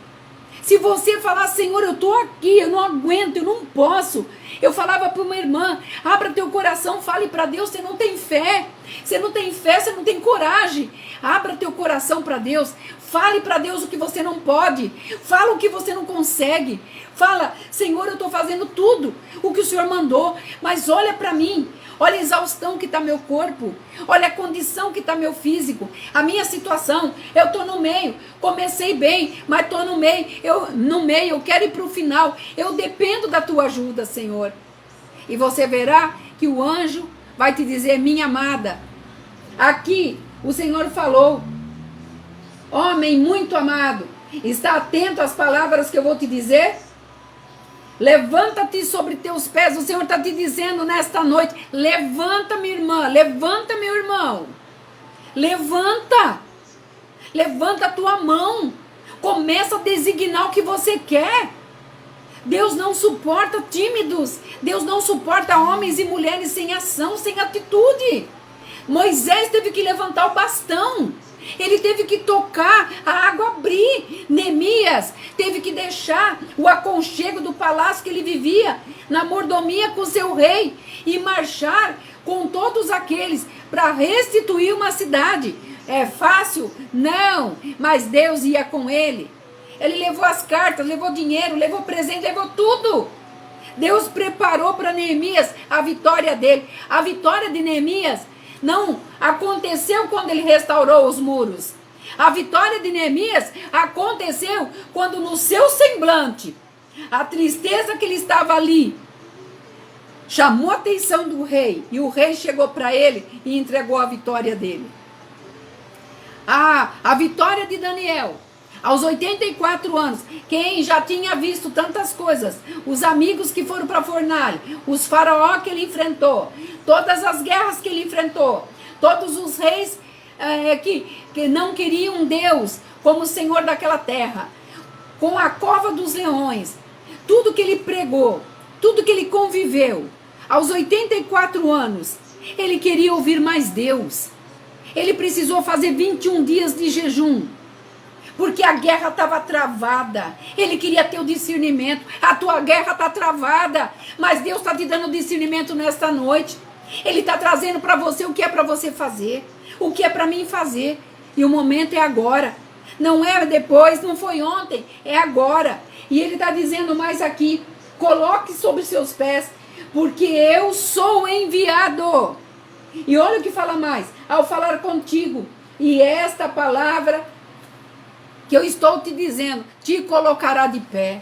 Se você falar, Senhor, eu estou aqui, eu não aguento, eu não posso. Eu falava para uma irmã, abra teu coração, fale para Deus, você não tem fé. Você não tem fé, você não tem coragem. Abra teu coração para Deus. Fale para Deus o que você não pode. Fala o que você não consegue. Fala, Senhor, eu estou fazendo tudo o que o Senhor mandou. Mas olha para mim. Olha a exaustão que está meu corpo. Olha a condição que está meu físico. A minha situação. Eu estou no meio. Comecei bem, mas estou no meio. Eu quero ir para o final. Eu dependo da tua ajuda, Senhor. E você verá que o anjo vai te dizer: minha amada. Aqui o Senhor falou: homem muito amado, está atento às palavras que eu vou te dizer? Levanta-te sobre teus pés. O Senhor está te dizendo nesta noite: levanta, minha irmã, levanta, meu irmão. Levanta. Levanta a tua mão. Começa a designar o que você quer. Deus não suporta tímidos. Deus não suporta homens e mulheres sem ação, sem atitude. Moisés teve que levantar o bastão. Ele teve que tocar a água abrir. Neemias teve que deixar o aconchego do palácio que ele vivia, na mordomia com seu rei, e marchar com todos aqueles para restituir uma cidade. É fácil? Não, mas Deus ia com ele. Ele levou as cartas, levou dinheiro, levou presente, levou tudo. Deus preparou para Neemias a vitória dele. A vitória de Neemias não aconteceu quando ele restaurou os muros. A vitória de Neemias aconteceu quando no seu semblante, a tristeza que ele estava ali, chamou a atenção do rei. E o rei chegou para ele e entregou a vitória dele. A vitória de Daniel, aos 84 anos, quem já tinha visto tantas coisas, os amigos que foram para a fornalha, os faraó que ele enfrentou, todas as guerras que ele enfrentou, todos os reis que não queriam Deus como Senhor daquela terra, com a cova dos leões, tudo que ele pregou, tudo que ele conviveu, aos 84 anos, ele queria ouvir mais Deus. Ele precisou fazer 21 dias de jejum, porque a guerra estava travada. Ele queria ter o discernimento. A tua guerra está travada, mas Deus está te dando discernimento nesta noite. Ele está trazendo para você o que é para você fazer, o que é para mim fazer. E o momento é agora. Não é depois, não foi ontem, é agora. E ele está dizendo mais aqui: coloque sobre seus pés, porque eu sou enviado. E olha o que fala mais: ao falar contigo, e esta palavra que eu estou te dizendo te colocará de pé.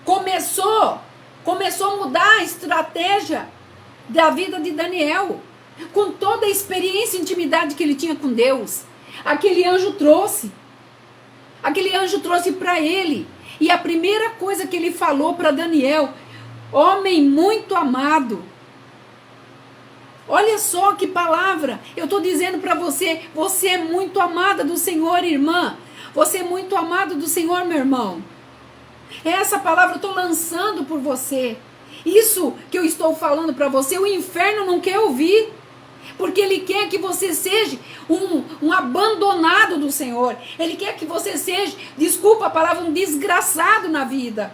Começou a mudar a estratégia da vida de Daniel, com toda a experiência e intimidade que ele tinha com Deus. Aquele anjo trouxe para ele, e a primeira coisa que ele falou para Daniel: homem muito amado. Olha só que palavra, eu estou dizendo para você: você é muito amada do Senhor, irmã. Você é muito amado do Senhor, meu irmão. Essa palavra eu estou lançando por você. Isso que eu estou falando para você, o inferno não quer ouvir. Porque ele quer que você seja um abandonado do Senhor. Ele quer que você seja, desculpa a palavra, um desgraçado na vida.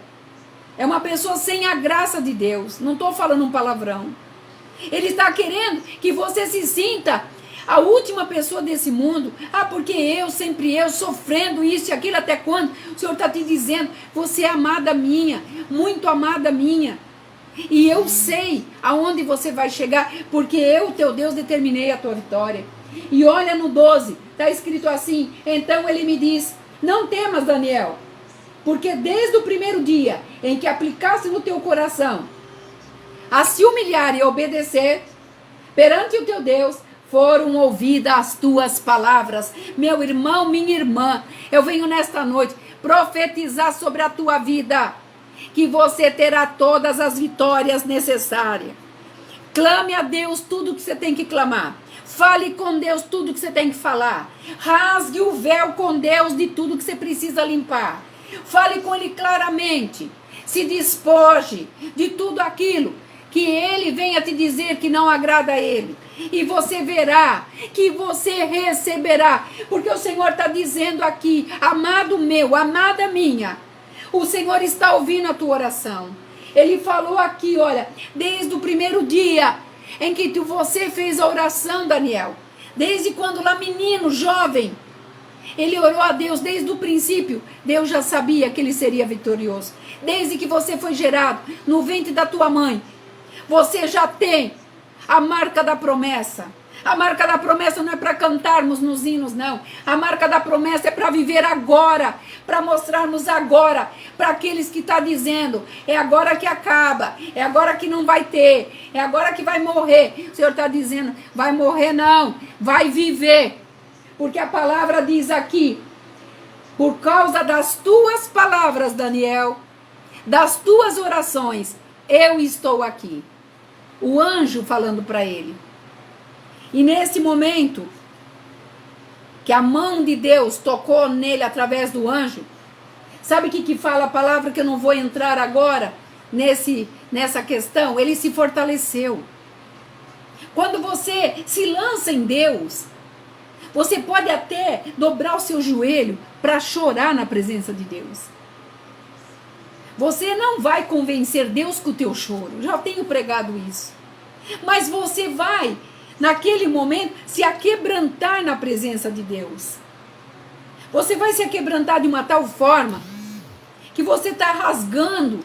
É uma pessoa sem a graça de Deus. Não estou falando um palavrão. Ele está querendo que você se sinta a última pessoa desse mundo. Porque sempre eu, sofrendo isso e aquilo, até quando? O Senhor está te dizendo: você é amada minha, muito amada minha. E eu sei aonde você vai chegar, porque eu, teu Deus, determinei a tua vitória. E olha no 12, está escrito assim: então ele me diz: não temas, Daniel, porque desde o primeiro dia em que aplicaste no teu coração a se humilhar e obedecer perante o teu Deus, foram ouvidas as tuas palavras. Meu irmão, minha irmã, eu venho nesta noite profetizar sobre a tua vida, que você terá todas as vitórias necessárias. Clame a Deus tudo que você tem que clamar. Fale com Deus tudo que você tem que falar. Rasgue o véu com Deus de tudo que você precisa limpar. Fale com Ele claramente. Se despoje de tudo aquilo que Ele venha te dizer que não agrada a Ele. E você verá que você receberá. Porque o Senhor está dizendo aqui: amado meu, amada minha, o Senhor está ouvindo a tua oração. Ele falou aqui, olha, desde o primeiro dia em que você fez a oração, Daniel, desde quando lá menino, jovem, ele orou a Deus desde o princípio. Deus já sabia que ele seria vitorioso. Desde que você foi gerado no ventre da tua mãe, você já tem a marca da promessa. A marca da promessa não é para cantarmos nos hinos, não. A marca da promessa é para viver agora, para mostrarmos agora, para aqueles que estão dizendo, é agora que acaba, é agora que não vai ter, é agora que vai morrer. O Senhor está dizendo, vai morrer não, vai viver. Porque a palavra diz aqui, por causa das tuas palavras, Daniel, das tuas orações, eu estou aqui. O anjo falando para ele. E nesse momento, que a mão de Deus tocou nele através do anjo, sabe o que fala a palavra, que eu não vou entrar agora nessa questão? Ele se fortaleceu. Quando você se lança em Deus, você pode até dobrar o seu joelho para chorar na presença de Deus. Você não vai convencer Deus com o teu choro. Já tenho pregado isso. Mas você vai, naquele momento, se aquebrantar na presença de Deus. Você vai se aquebrantar de uma tal forma que você está rasgando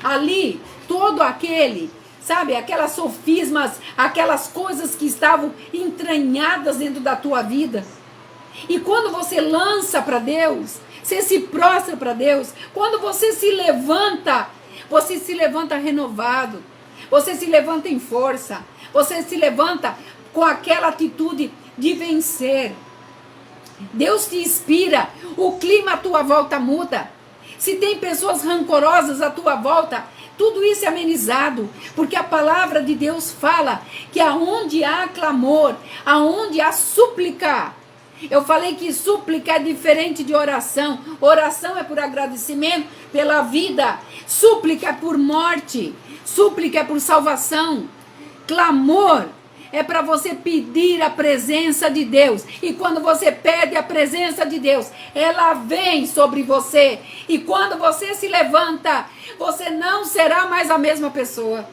ali todo aquele, sabe, aquelas sofismas, aquelas coisas que estavam entranhadas dentro da tua vida. E quando você lança para Deus, você se prostra para Deus, quando você se levanta renovado, você se levanta em força, você se levanta com aquela atitude de vencer. Deus te inspira, o clima à tua volta muda. Se tem pessoas rancorosas à tua volta, tudo isso é amenizado, porque a palavra de Deus fala que aonde há clamor, aonde há súplica. Eu falei que súplica é diferente de oração. Oração é por agradecimento pela vida. Súplica é por morte. Súplica é por salvação. Clamor é para você pedir a presença de Deus. E quando você pede a presença de Deus, ela vem sobre você. E quando você se levanta, você não será mais a mesma pessoa.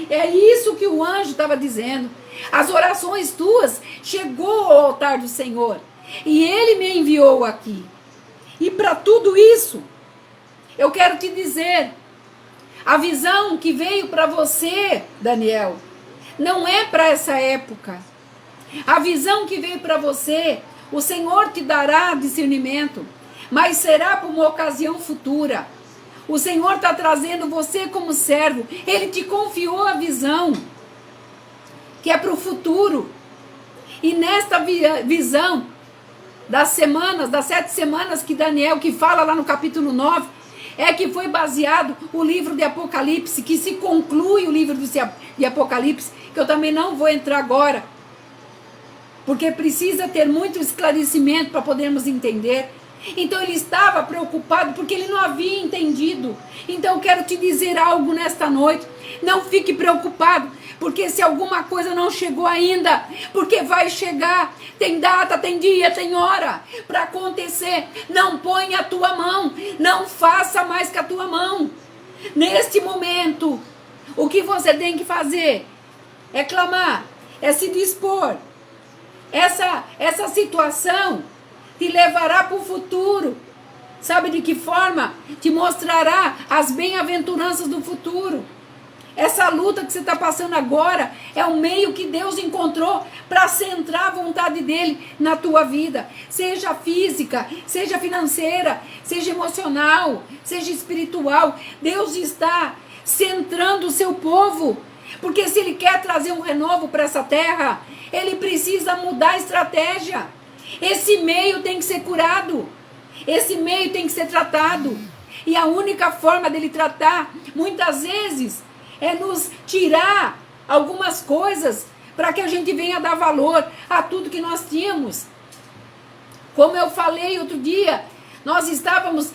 É isso que o anjo estava dizendo. As orações tuas chegou ao altar do Senhor. E Ele me enviou aqui. E para tudo isso, eu quero te dizer, a visão que veio para você, Daniel, não é para essa época. A visão que veio para você, o Senhor te dará discernimento, mas será para uma ocasião futura. O Senhor está trazendo você como servo. Ele te confiou a visão, que é para o futuro. E nesta visão das 7 semanas que Daniel, que fala lá no capítulo 9, é que foi baseado o livro de Apocalipse, que se conclui o livro de Apocalipse, que eu também não vou entrar agora, porque precisa ter muito esclarecimento para podermos entender. Então ele estava preocupado porque ele não havia entendido. Então eu quero te dizer algo nesta noite. Não fique preocupado, porque se alguma coisa não chegou ainda, porque vai chegar, tem data, tem dia, tem hora para acontecer. Não ponha a tua mão, não faça mais com a tua mão. Neste momento, o que você tem que fazer é clamar, é se dispor. Essa situação te levará para o futuro. Sabe de que forma? Te mostrará as bem-aventuranças do futuro. Essa luta que você está passando agora é um meio que Deus encontrou para centrar a vontade dele na tua vida. Seja física, seja financeira, seja emocional, seja espiritual. Deus está centrando o seu povo. Porque se ele quer trazer um renovo para essa terra, ele precisa mudar a estratégia. Esse meio tem que ser curado. Esse meio tem que ser tratado. E a única forma dele tratar, muitas vezes, é nos tirar algumas coisas para que a gente venha dar valor a tudo que nós tínhamos. Como eu falei outro dia, nós estávamos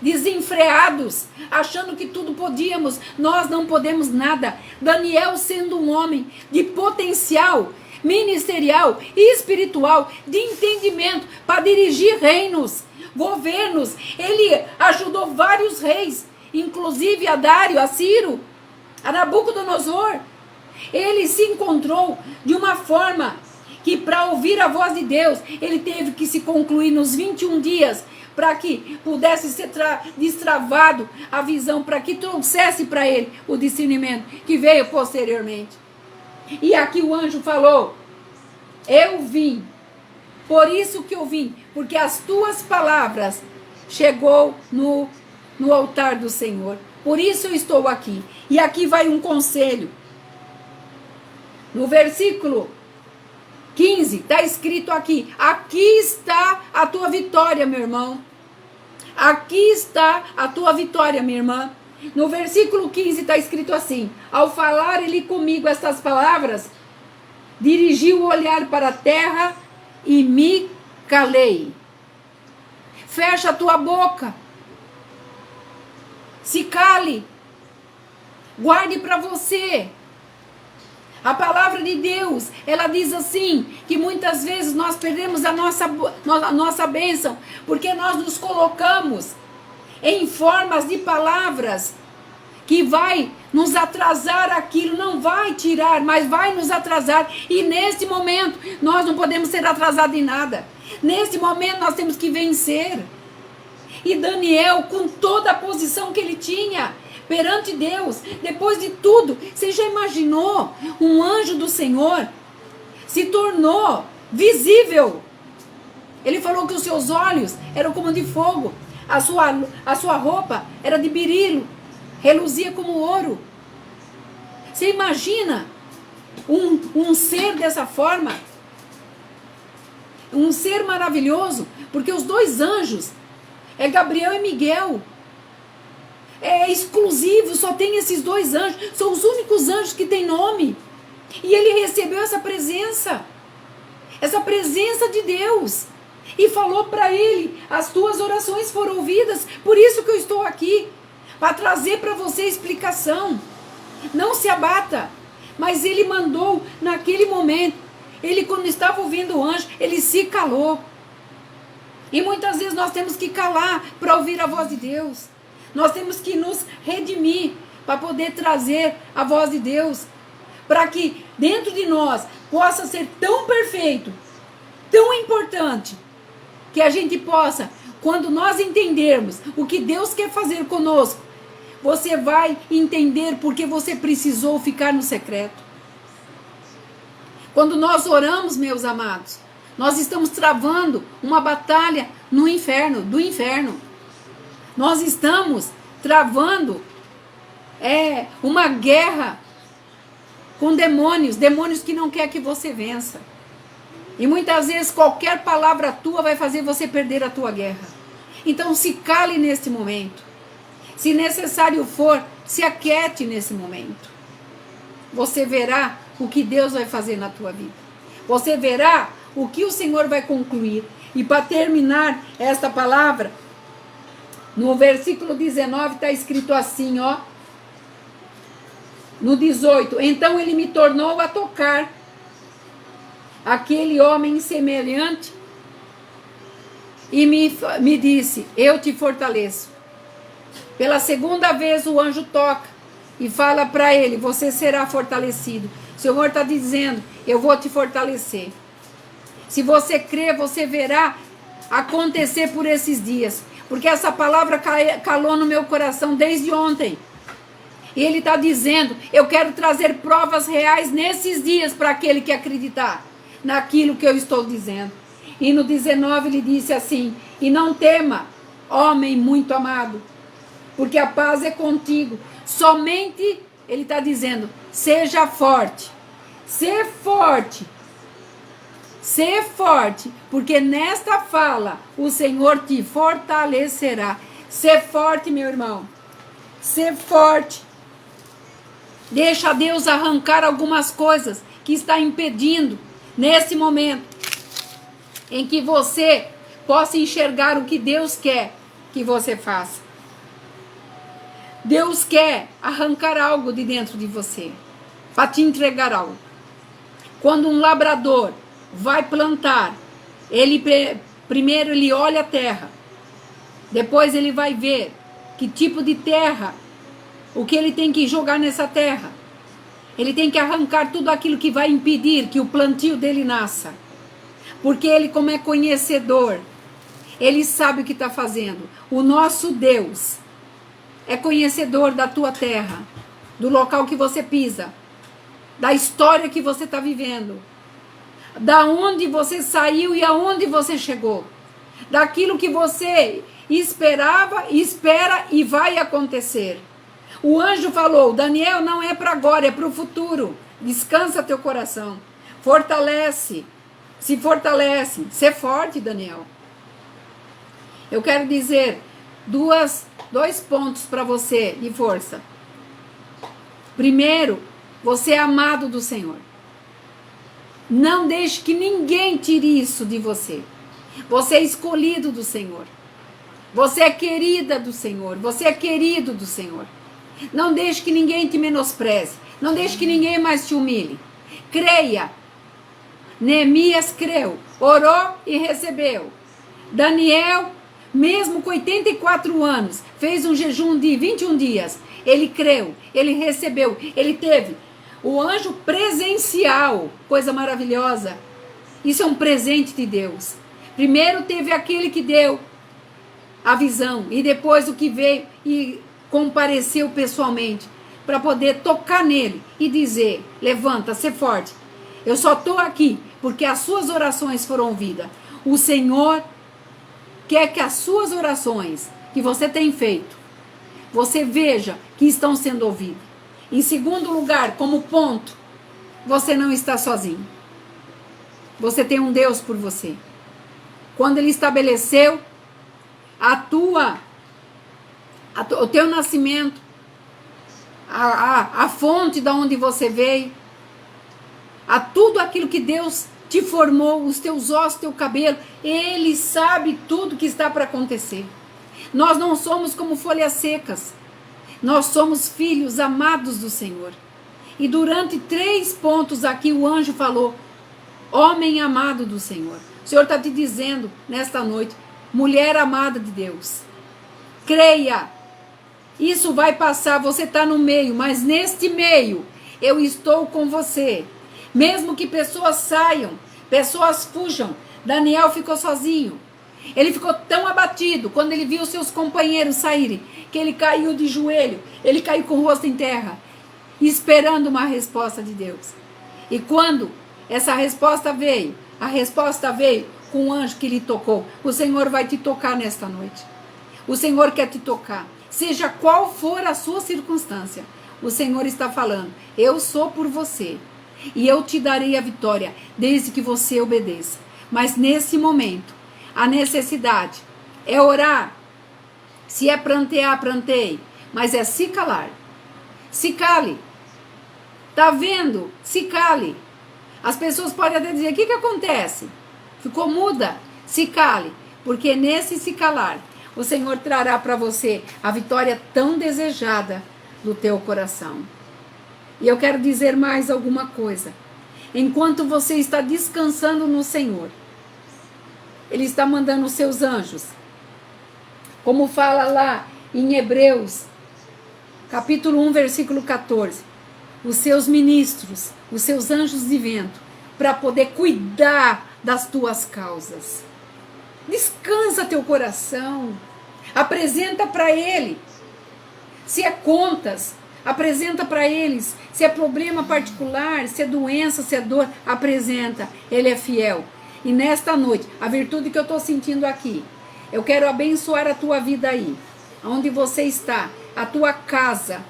desenfreados, achando que tudo podíamos. Nós não podemos nada. Daniel, sendo um homem de potencial ministerial e espiritual, de entendimento para dirigir reinos, governos, ele ajudou vários reis, inclusive a Dário, a Ciro, a Nabucodonosor. Ele se encontrou de uma forma que, para ouvir a voz de Deus, ele teve que se concluir nos 21 dias para que pudesse ser destravado a visão, para que trouxesse para ele o discernimento que veio posteriormente. E aqui o anjo falou Eu vim. Por isso que eu vim. Porque as tuas palavras chegou no altar do Senhor. Por isso eu estou aqui. E aqui vai um conselho. No versículo 15, está escrito aqui. Aqui está a tua vitória, meu irmão. Aqui está a tua vitória, minha irmã. No versículo 15 está escrito assim: ao falar ele comigo estas palavras, dirigiu o olhar para a terra e me calei. Fecha a tua boca. Se cale. Guarde para você. A palavra de Deus, ela diz assim, que muitas vezes nós perdemos a nossa bênção, porque nós nos colocamos em formas de palavras que vai nos atrasar aquilo, não vai tirar, mas vai nos atrasar. E nesse momento, nós não podemos ser atrasados em nada. Nesse momento, nós temos que vencer. E Daniel, com toda a posição que ele tinha perante Deus, depois de tudo, você já imaginou? Um anjo do Senhor se tornou visível. Ele falou que os seus olhos eram como de fogo, a sua roupa era de berilo, reluzia como ouro. Você imagina um ser dessa forma? Um ser maravilhoso, porque os dois anjos, é Gabriel e Miguel, é exclusivo, só tem esses dois anjos, são os únicos anjos que têm nome. E ele recebeu essa presença de Deus, e falou para ele: as tuas orações foram ouvidas, por isso que eu estou aqui, para trazer para você explicação. Não se abata. Mas ele mandou naquele momento, ele, quando estava ouvindo o anjo, ele se calou. E muitas vezes nós temos que calar para ouvir a voz de Deus. Nós temos que nos redimir para poder trazer a voz de Deus, para que dentro de nós possa ser tão perfeito, tão importante, que a gente possa, quando nós entendermos o que Deus quer fazer conosco, você vai entender porque você precisou ficar no secreto. Quando nós oramos, meus amados, nós estamos travando uma batalha do inferno. Nós estamos travando uma guerra com demônios que não quer que você vença. E muitas vezes qualquer palavra tua vai fazer você perder a tua guerra. Então se cale nesse momento. Se necessário for, se aquiete nesse momento. Você verá o que Deus vai fazer na tua vida. Você verá o que o Senhor vai concluir. E para terminar esta palavra, no versículo 19 está escrito assim, ó. No 18, então ele me tornou a tocar aquele homem semelhante e me disse: eu te fortaleço. Pela segunda vez o anjo toca e fala para ele: você será fortalecido. O Senhor está dizendo: eu vou te fortalecer. Se você crer, você verá acontecer por esses dias. Porque essa palavra calou no meu coração desde ontem. E ele está dizendo: eu quero trazer provas reais nesses dias para aquele que acreditar naquilo que eu estou dizendo. E no 19 ele disse assim: e não tema, homem muito amado, porque a paz é contigo. Somente, ele está dizendo, seja forte. Ser forte. Ser forte, porque nesta fala o Senhor te fortalecerá. Ser forte, meu irmão. Ser forte. Deixa Deus arrancar algumas coisas que está impedindo nesse momento em que você possa enxergar o que Deus quer que você faça. Deus quer arrancar algo de dentro de você, para te entregar algo. Quando um labrador vai plantar, primeiro ele olha a terra, depois ele vai ver que tipo de terra, o que ele tem que jogar nessa terra. Ele tem que arrancar tudo aquilo que vai impedir que o plantio dele nasça, porque ele, como é conhecedor, ele sabe o que está fazendo. O nosso Deus é conhecedor da tua terra, do local que você pisa, da história que você está vivendo. da onde você saiu e aonde você chegou, daquilo que você esperava, espera e vai acontecer. O anjo falou: Daniel, não é para agora, é para o futuro. Descansa teu coração, fortalece, se fortalece, ser forte, Daniel. Eu quero dizer dois pontos para você de força. Primeiro, você é amado do Senhor. Não deixe que ninguém tire isso de você. Você é escolhido do Senhor. Você é querida do Senhor. Você é querido do Senhor. Não deixe que ninguém te menospreze. Não deixe que ninguém mais te humilhe. Creia. Neemias creu, orou e recebeu. Daniel, mesmo com 84 anos, fez um jejum de 21 dias. Ele creu, ele recebeu, ele teve o anjo presencial, coisa maravilhosa. Isso é um presente de Deus. Primeiro teve aquele que deu a visão e depois o que veio e compareceu pessoalmente para poder tocar nele e dizer: levanta, ser forte. Eu só estou aqui porque as suas orações foram ouvidas. O Senhor quer que as suas orações que você tem feito, você veja que estão sendo ouvidas. Em segundo lugar, como ponto, você não está sozinho. Você tem um Deus por você. Quando Ele estabeleceu o teu nascimento, a fonte da onde você veio, a tudo aquilo que Deus te formou, os teus ossos, teu cabelo, Ele sabe tudo que está para acontecer. Nós não somos como folhas secas. Nós somos filhos amados do Senhor. E durante 3 pontos aqui o anjo falou: homem amado do Senhor. O Senhor está te dizendo nesta noite: mulher amada de Deus, creia. Isso vai passar, você está no meio, mas neste meio eu estou com você. Mesmo que pessoas saiam, pessoas fujam. Daniel ficou sozinho. Ele ficou tão abatido quando ele viu seus companheiros saírem, que ele caiu de joelho, ele caiu com o rosto em terra, esperando uma resposta de Deus. E quando essa resposta veio, a resposta veio com o anjo que lhe tocou. O Senhor vai te tocar nesta noite. O Senhor quer te tocar. Seja qual for a sua circunstância, o Senhor está falando: eu sou por você e eu te darei a vitória, desde que você obedeça. Mas nesse momento, a necessidade é orar. Se é prantear, pranteie. Mas é se calar. Se cale. Tá vendo? Se cale. As pessoas podem até dizer: o que acontece? Ficou muda? Se cale. Porque nesse se calar, o Senhor trará para você a vitória tão desejada do teu coração. E eu quero dizer mais alguma coisa. Enquanto você está descansando no Senhor, Ele está mandando os seus anjos. Como fala lá em Hebreus, capítulo 1, versículo 14. Os seus ministros, os seus anjos de vento, para poder cuidar das tuas causas. Descansa teu coração. Apresenta para Ele. Se é contas, apresenta para eles. Se é problema particular, se é doença, se é dor, apresenta. Ele é fiel. E nesta noite, a virtude que eu estou sentindo aqui, eu quero abençoar a tua vida aí, onde você está, a tua casa.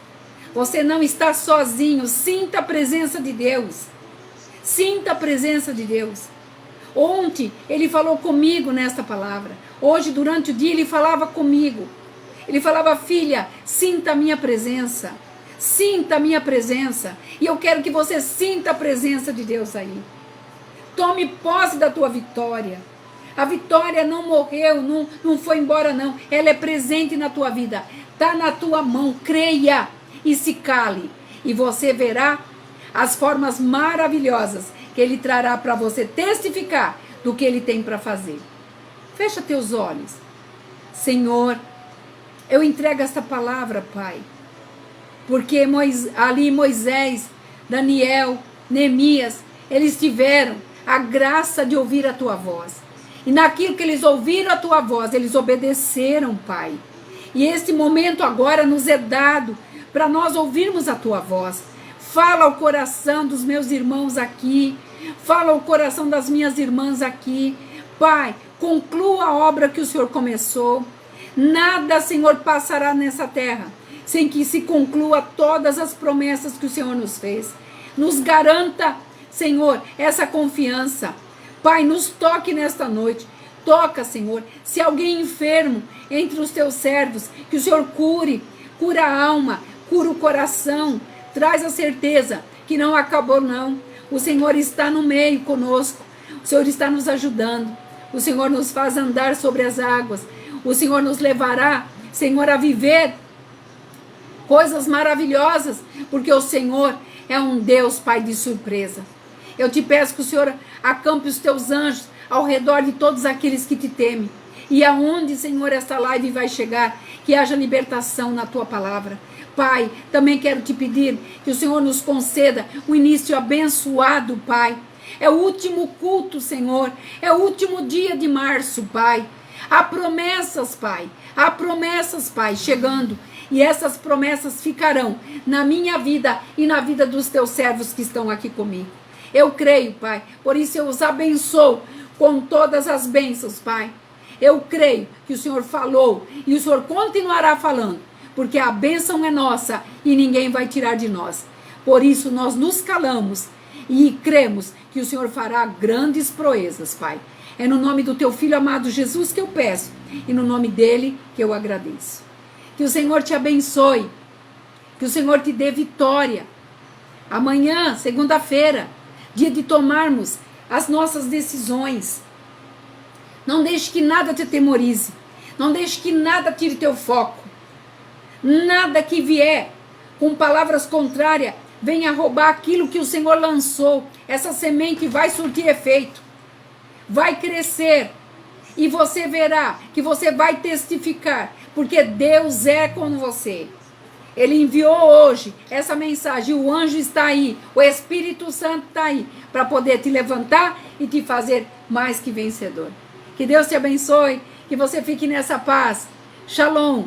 Você não está sozinho. Sinta a presença de Deus. Sinta a presença de Deus. Ontem Ele falou comigo nesta palavra. Hoje, durante o dia, Ele falava comigo. Ele falava: filha, sinta a minha presença. Sinta a minha presença. E eu quero que você sinta a presença de Deus aí. Tome posse da tua vitória. A vitória não morreu, não foi embora não. Ela é presente na tua vida. Está na tua mão. Creia e se cale. E você verá as formas maravilhosas que Ele trará para você testificar do que Ele tem para fazer. Fecha teus olhos. Senhor, eu entrego esta palavra, Pai. Porque ali Moisés, Daniel, Neemias, eles tiveram a graça de ouvir a tua voz. E naquilo que eles ouviram a tua voz, eles obedeceram, Pai. E este momento agora nos é dado para nós ouvirmos a tua voz. Fala ao coração dos meus irmãos aqui, Fala o coração das minhas irmãs aqui. Pai, conclua a obra que o Senhor começou. Nada, Senhor, passará nessa terra sem que se conclua todas as promessas que o Senhor nos fez. Nos garanta, Senhor, essa confiança. Pai, nos toque nesta noite. Toca, Senhor. Se alguém enfermo entre os teus servos, que o Senhor cura a alma, cura o coração. Traz a certeza que não acabou, não. O Senhor está no meio conosco. O Senhor está nos ajudando. O Senhor nos faz andar sobre as águas. O Senhor nos levará, Senhor, a viver coisas maravilhosas, porque o Senhor é um Deus, Pai, de surpresa. Eu te peço que o Senhor acampe os teus anjos ao redor de todos aqueles que te temem. E aonde, Senhor, esta live vai chegar, que haja libertação na tua palavra. Pai, também quero te pedir que o Senhor nos conceda um início abençoado, Pai. É o último culto, Senhor. É o último dia de março, Pai. Há promessas, Pai. Há promessas, Pai, chegando. E essas promessas ficarão na minha vida e na vida dos teus servos que estão aqui comigo. Eu creio, Pai. Por isso eu os abençoo com todas as bênçãos, Pai. Eu creio que o Senhor falou e o Senhor continuará falando, porque a bênção é nossa e ninguém vai tirar de nós. Por isso nós nos calamos e cremos que o Senhor fará grandes proezas, Pai. É no nome do teu Filho amado Jesus que eu peço e no nome dele que eu agradeço. Que o Senhor te abençoe, que o Senhor te dê vitória. Amanhã, segunda-feira, dia de tomarmos as nossas decisões. Não deixe que nada te atemorize. Não deixe que nada tire teu foco. Nada que vier com palavras contrárias venha roubar aquilo que o Senhor lançou. Essa semente vai surtir efeito. Vai crescer. E você verá que você vai testificar. Porque Deus é com você. Ele enviou hoje essa mensagem. O anjo está aí. O Espírito Santo está aí. Para poder te levantar e te fazer mais que vencedor. Que Deus te abençoe. Que você fique nessa paz. Shalom.